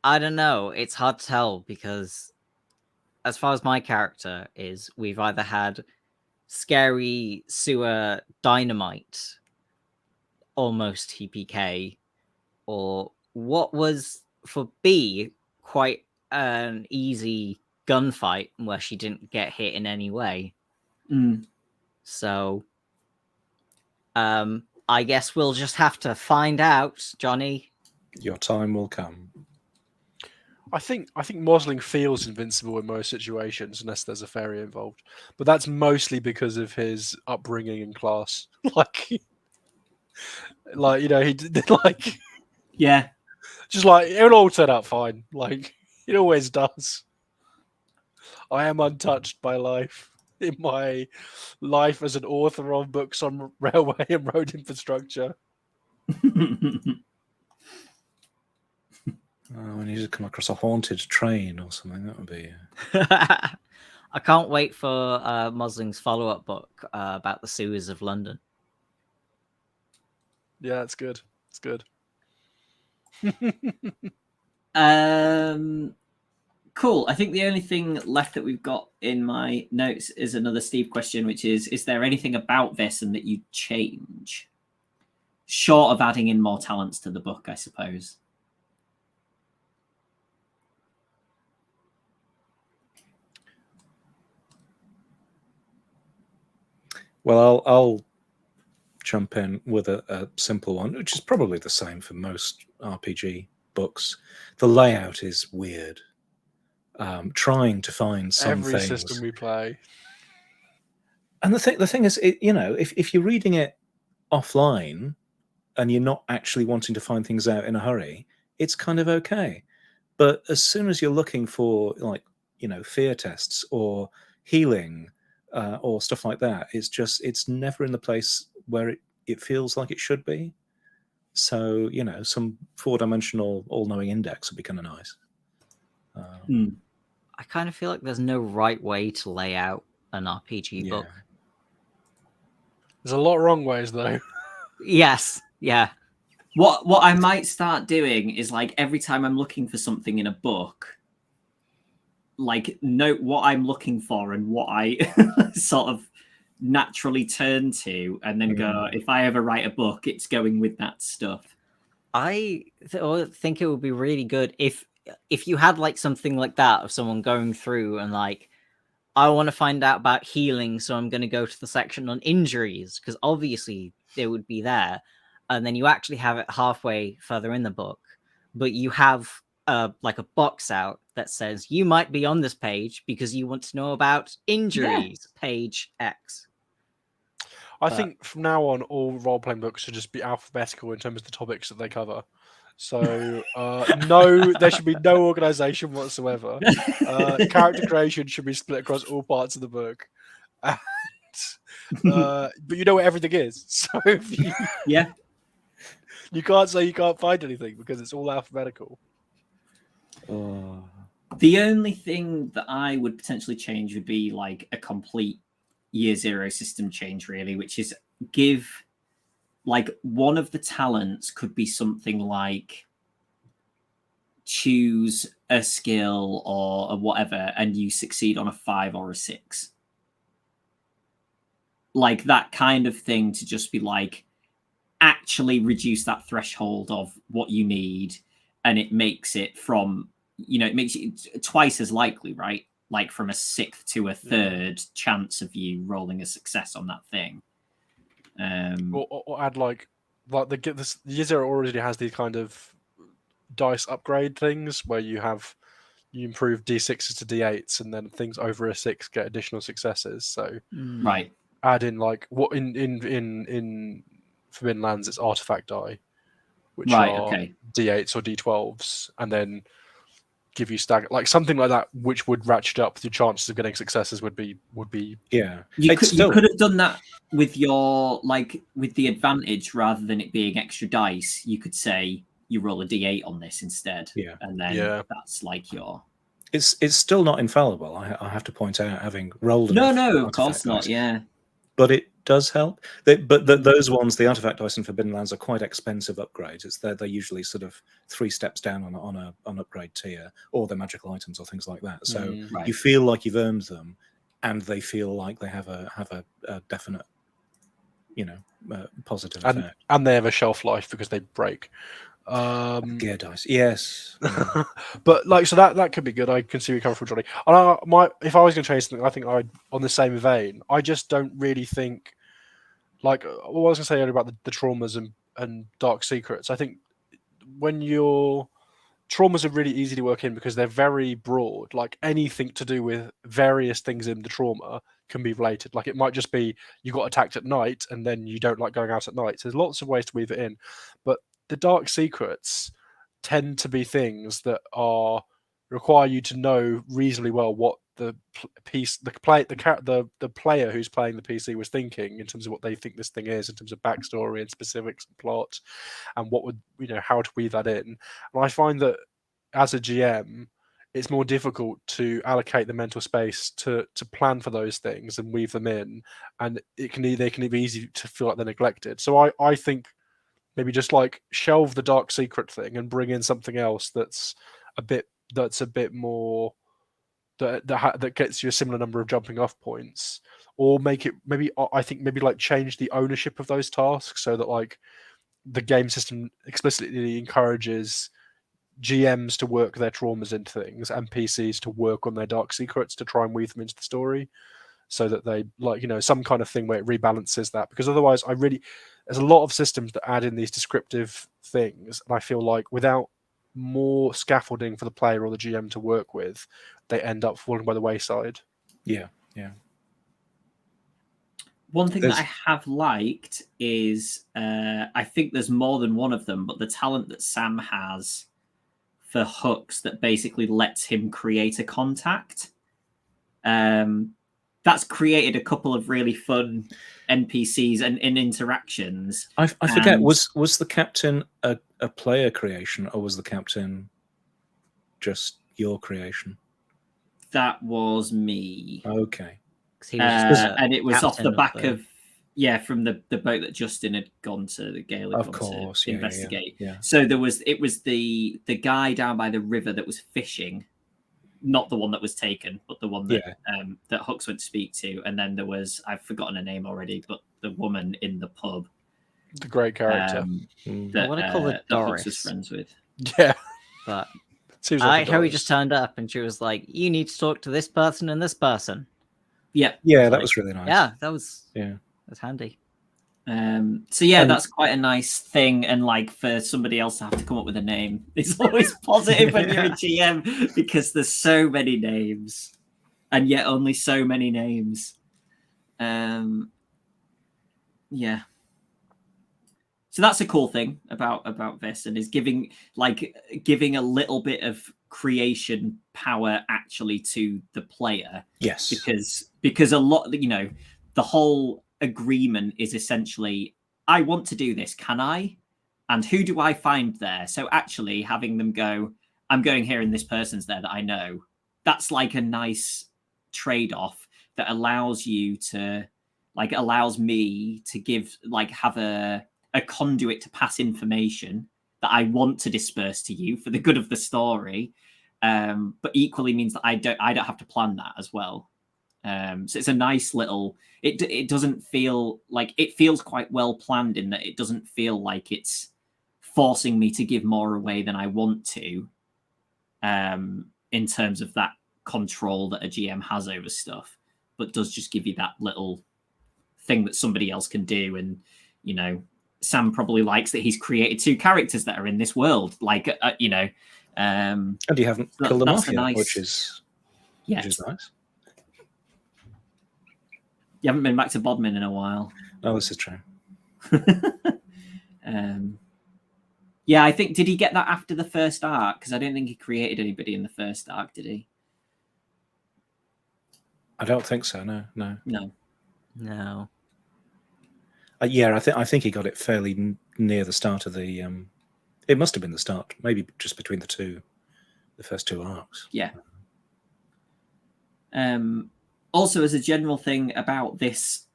I don't know. It's hard to tell, because as far as my character is, we've either had scary sewer dynamite, almost TPK, or what was for B quite an easy gunfight where she didn't get hit in any way. Mm. So, I guess we'll just have to find out, Johnny. Your time will come. I think Mosling feels invincible in most situations unless there's a fairy involved, but that's mostly because of his upbringing and class. like he did like Yeah. just like it'll all turn out fine. Like it always does. I am untouched by life in my life as an author of books on railway and road infrastructure. When you just come across a haunted train or something, that would be. I can't wait for Mosling's follow-up book about the sewers of London. Yeah, it's good. It's good. Cool. I think the only thing left that we've got in my notes is another Steve question, which is there anything about Vaesen that you'd change? Short of adding in more talents to the book, I suppose. Well, I'll jump in with a simple one, which is probably the same for most RPG books. The layout is weird. Trying to find some Every things. system we play. And the thing is, if you're reading it offline and you're not actually wanting to find things out in a hurry, it's kind of okay. But as soon as you're looking for fear tests or healing or stuff like that, it's never in the place where it feels like it should be. So some 4-dimensional all-knowing index would be kind of nice. I kind of feel like there's no right way to lay out an RPG book. There's a lot of wrong ways though. Yes, yeah. What I might start doing is like every time I'm looking for something in a book, like note what I'm looking for and what I sort of naturally turn to, and then go, if I ever write a book, it's going with that stuff. I think it would be really good if you had like something like that of someone going through and like, I want to find out about healing, so I'm going to go to the section on injuries, because obviously they would be there. And then you actually have it halfway further in the book, but you have like a box out that says you might be on this page because you want to know about injuries, page X. I think from now on, all role-playing books should just be alphabetical in terms of the topics that they cover. So, there should be no organization whatsoever. Character creation should be split across all parts of the book. And, but you know what everything is. So, if you can't say you can't find anything because it's all alphabetical. The only thing that I would potentially change would be like a complete year zero system change, really, which is give like one of the talents could be something like choose a skill or whatever, and you succeed on a 5 or a 6. Like that kind of thing, to just be like actually reduce that threshold of what you need, and it makes it from it makes it twice as likely, right? Like from a 6th to a 3rd chance of you rolling a success on that thing. Or add like the year zero already has these kind of dice upgrade things where you improve d6s to d8s, and then things over a 6 get additional successes. So right, add in like what in Forbidden Lands it's artifact die, which are d8s or d12s, and then give you stagger, like something like that, which would ratchet up your chances of getting successes. Would be you could have done that with your with the advantage, rather than it being extra dice. You could say you roll a d8 on this instead, and then that's like your. It's still not infallible. I have to point out, having rolled. No, of course not. Dice, yeah, but it does help. Those ones, the artifact dice in Forbidden Lands, are quite expensive upgrades. They're usually sort of 3 steps down on an upgrade tier, or they're magical items or things like that. So you feel like you've earned them, and they feel like they have a definite, positive effect. And they have a shelf life because they break. Gear dice, yes. But like, so that could be good. I can see where you're coming from, Johnny. And if I was going to change something, I think I'd on the same vein. I just don't really think like what I was going to say earlier about the traumas and dark secrets. I think when your traumas are really easy to work in because they're very broad. Like anything to do with various things in the trauma can be related. Like it might just be you got attacked at night and then you don't like going out at night. So there's lots of ways to weave it in, but the dark secrets tend to be things that require you to know reasonably well what the player who's playing the PC was thinking in terms of what they think this thing is in terms of backstory and specifics and plot, and what would how to weave that in. And I find that as a GM, it's more difficult to allocate the mental space to plan for those things and weave them in, and they can be easy to feel like they're neglected. So I think maybe just like shelve the dark secret thing and bring in something else that's a bit more that gets you a similar number of jumping off points, or make it maybe like change the ownership of those tasks so that like the game system explicitly encourages GMs to work their traumas into things and PCs to work on their dark secrets to try and weave them into the story, so that they some kind of thing where it rebalances that. Because otherwise, there's a lot of systems that add in these descriptive things, and I feel like without more scaffolding for the player or the GM to work with, they end up falling by the wayside. Yeah. One thing that I have liked is I think there's more than one of them, but the talent that Sam has for hooks that basically lets him create a contact. That's created a couple of really fun NPCs and interactions. I forget, was the captain a player creation, or was the captain just your creation? That was me. Okay. And it was off the back of from the boat that Justin had gone to, the Gale had gone to investigate. Yeah. So it was the guy down by the river that was fishing, not the one that was taken, but the one that that Hooks went to speak to. And then there was, I've forgotten her name already, but the woman in the pub. The great character. That, what I call it, that Doris. Hooks was friends with. Yeah. But Seems I like like how he just turned up and she was like, you need to talk to this person and this person. Yeah. Yeah, that was really nice. Yeah, that was handy. So that's quite a nice thing, and like for somebody else to have to come up with a name, it's always positive when you're a GM because there's so many names, and yet only so many names. So that's a cool thing about this, and is giving a little bit of creation power actually to the player. Yes, because a lot, the whole agreement is essentially, I want to do this, can I? And who do I find there? So actually having them go, I'm going here and this person's there that I know, that's like a nice trade-off that allows you to, allows me to give, have a conduit to pass information that I want to disperse to you for the good of the story. But equally means that I don't have to plan that as well. So it's a nice little, it doesn't feel like, it feels quite well planned in that it doesn't feel like it's forcing me to give more away than I want to, in terms of that control that a GM has over stuff, but does just give you that little thing that somebody else can do. And, Sam probably likes that he's created 2 characters that are in this world, and you haven't killed them off yet, which is nice. You haven't been back to Bodmin in a while. Oh, this is true. I think, did he get that after the first arc? Because I don't think he created anybody in the first arc, did he? I don't think so. No. I think he got it fairly near the start of the. It must have been the start, maybe just between the first 2 arcs. Yeah. Also, as a general thing about this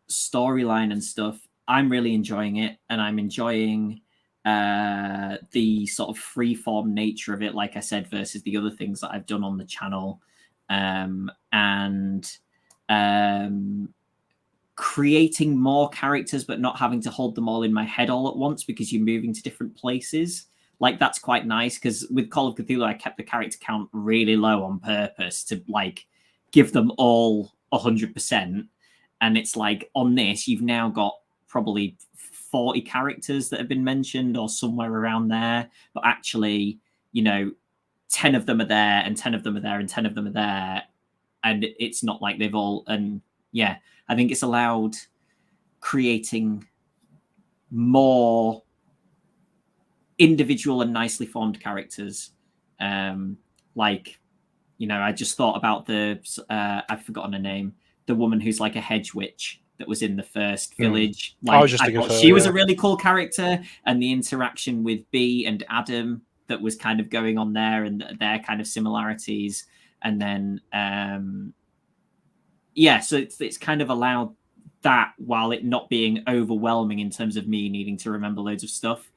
storyline and stuff, I'm really enjoying it, and I'm enjoying the sort of free-form nature of it, like I said, versus the other things that I've done on the channel. creating more characters but not having to hold them all in my head all at once because you're moving to different places. Like, that's quite nice, because with Call of Cthulhu, I kept the character count really low on purpose to like give them all 100%. And it's like, on this, you've now got probably 40 characters that have been mentioned or somewhere around there. But actually, 10 of them are there and 10 of them are there and 10 of them are there. And it's not like they've all... And yeah, I think it's allowed creating more individual and nicely formed characters. I just thought about I've forgotten her name, the woman who's like a hedge witch that was in the first village. I was just thinking of her, she was a really cool character, and the interaction with B and Adam that was kind of going on there, and their kind of similarities. And then so it's kind of allowed that while it not being overwhelming in terms of me needing to remember loads of stuff.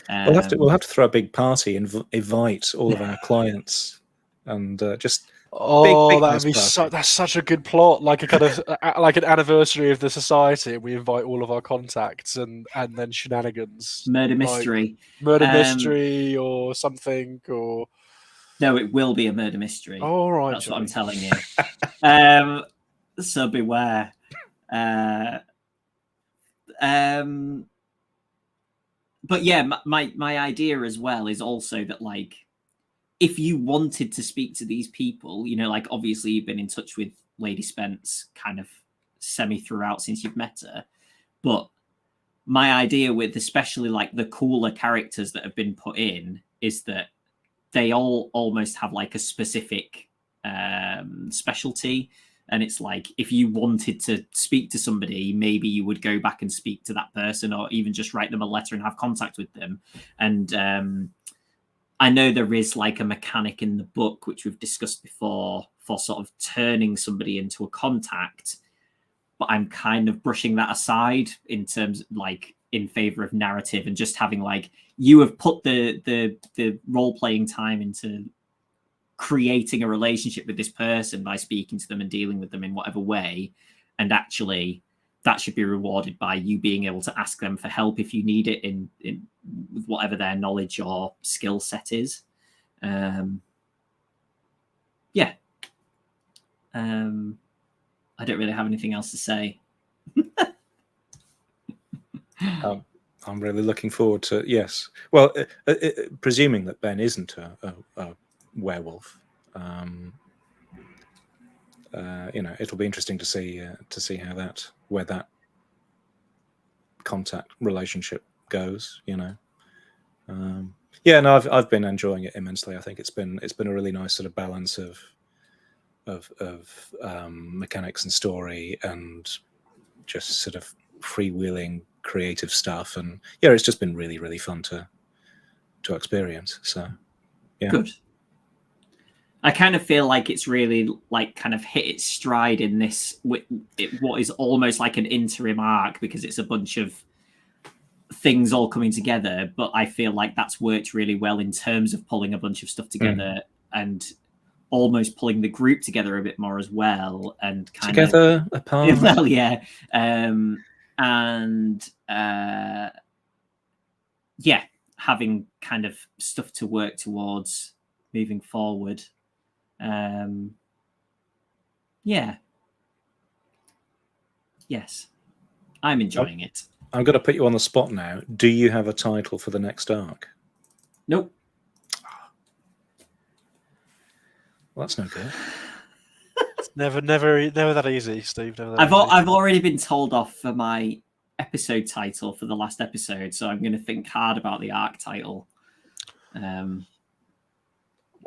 We'll have to throw a big party and invite all of our clients and just. Big that'd be that's such a good plot, like a kind of like an anniversary of the society, and we invite all of our contacts and then shenanigans, murder mystery, mystery or something, or no, it will be a murder mystery. All right, that's Jonny. what I'm telling you. So beware. But yeah, my idea as well is also that, like, if you wanted to speak to these people, like, obviously you've been in touch with Lady Spence kind of semi throughout since you've met her. But my idea with especially like the cooler characters that have been put in is that they all almost have like a specific specialty. And it's like, if you wanted to speak to somebody, maybe you would go back and speak to that person, or even just write them a letter and have contact with them. And I know there is like a mechanic in the book, which we've discussed before, for sort of turning somebody into a contact. But I'm kind of brushing that aside in terms of, like, in favor of narrative, and just having like, you have put the role-playing time into creating a relationship with this person by speaking to them and dealing with them in whatever way. And actually that should be rewarded by you being able to ask them for help if you need it in with whatever their knowledge or skill set is. I don't really have anything else to say. I'm really looking forward to, yes. Well, presuming that Ben isn't a werewolf, it'll be interesting to see how where that contact relationship goes. I've been enjoying it immensely. I think it's been a really nice sort of balance of mechanics and story, and just sort of freewheeling creative stuff. And yeah, it's just been really, really fun to experience. So yeah. Good. I kind of feel like it's really like kind of hit its stride in this, what is almost like an interim arc, because it's a bunch of things all coming together. But I feel like that's worked really well in terms of pulling a bunch of stuff together and almost pulling the group together a bit more as well. And kind together, apart. Well, yeah. Having kind of stuff to work towards moving forward. Yes, I'm enjoying it. I'm going to put you on the spot now. Do you have a title for the next arc? Nope. Well, that's no good. It's never that easy, Steve. I've already been told off for my episode title for the last episode, so I'm going to think hard about the arc title.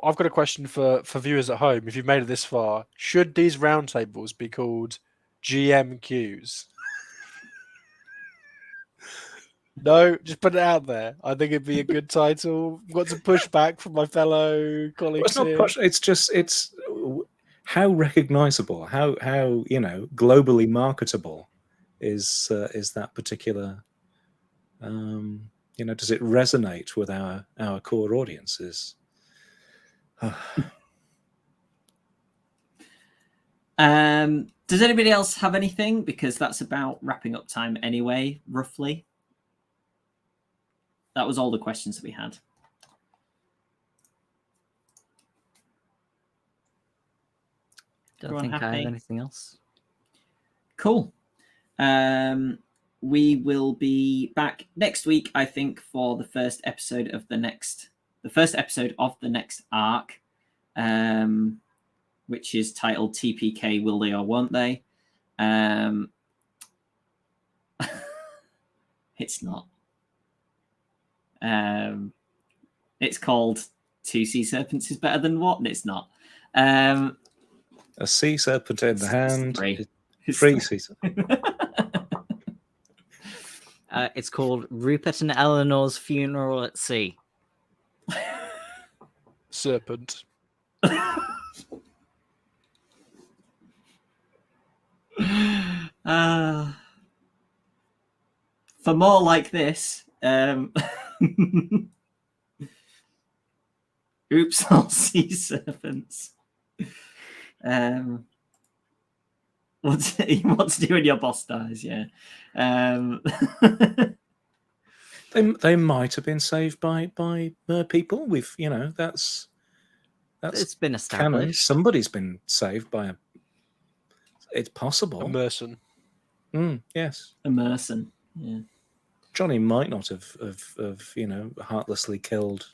I've got a question for viewers at home. If you've made it this far, should these roundtables be called GMQs? No, just put it out there. I think it'd be a good title. Got some pushback from my fellow colleagues. Well, it's not it's how recognizable, how globally marketable is that particular. Does it resonate with our core audiences? Does anybody else have anything? Because that's about wrapping up time anyway, roughly. That was all the questions that we had. Don't Everyone think I happy? have anything else. Cool. We will be back next week, I think, for the first episode of the next arc, which is titled TPK Will They or Won't They? It's not. It's called Two Sea Serpents is Better Than What? And it's not. A sea serpent in the hand. Free sea serpent. It's called Rupert and Eleanor's Funeral at Sea. Serpent. For more like this, oops, all sea serpents. What to do when your boss dies? Yeah. They might have been saved by people. We've that's It's been canon. established. Somebody's been saved by a. It's possible. A merson. Yes. A merson. Yeah. Jonny might not have heartlessly killed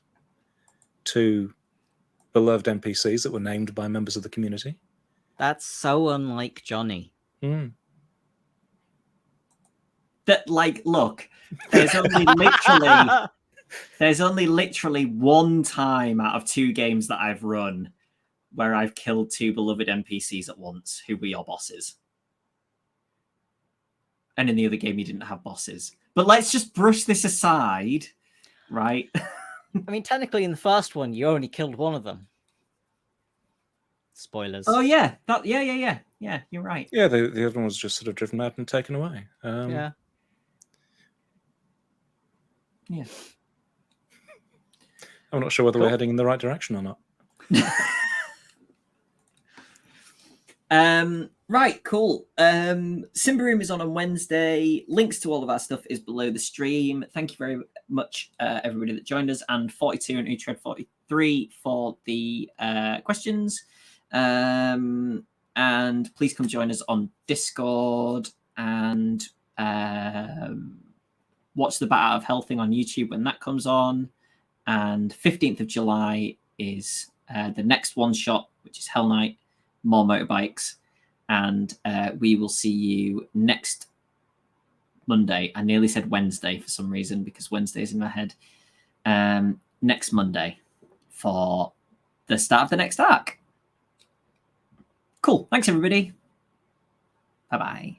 2 beloved NPCs that were named by members of the community. That's so unlike Jonny. That, like, look, there's only literally one time out of 2 games that I've run where I've killed 2 beloved NPCs at once who were your bosses. And in the other game, you didn't have bosses. But let's just brush this aside, right? I mean, technically, in the first one, you only killed one of them. Spoilers. Oh yeah, yeah. You're right. Yeah, the other one was just sort of driven out and taken away. Yeah. Yeah. I'm not sure whether we're heading in the right direction or not. Right, cool. Simbaroom is on Wednesday. Links to all of our stuff is below the stream. Thank you very much, everybody that joined us, and 42 and Utrecht 43 for the questions. And please come join us on Discord and watch the Bat Out of Hell thing on YouTube when that comes on. And 15th of July is the next one shot, which is Hell Night, more motorbikes. And we will see you next Monday. I nearly said Wednesday for some reason because Wednesday is in my head. Next Monday for the start of the next arc. Cool. Thanks, everybody. Bye-bye.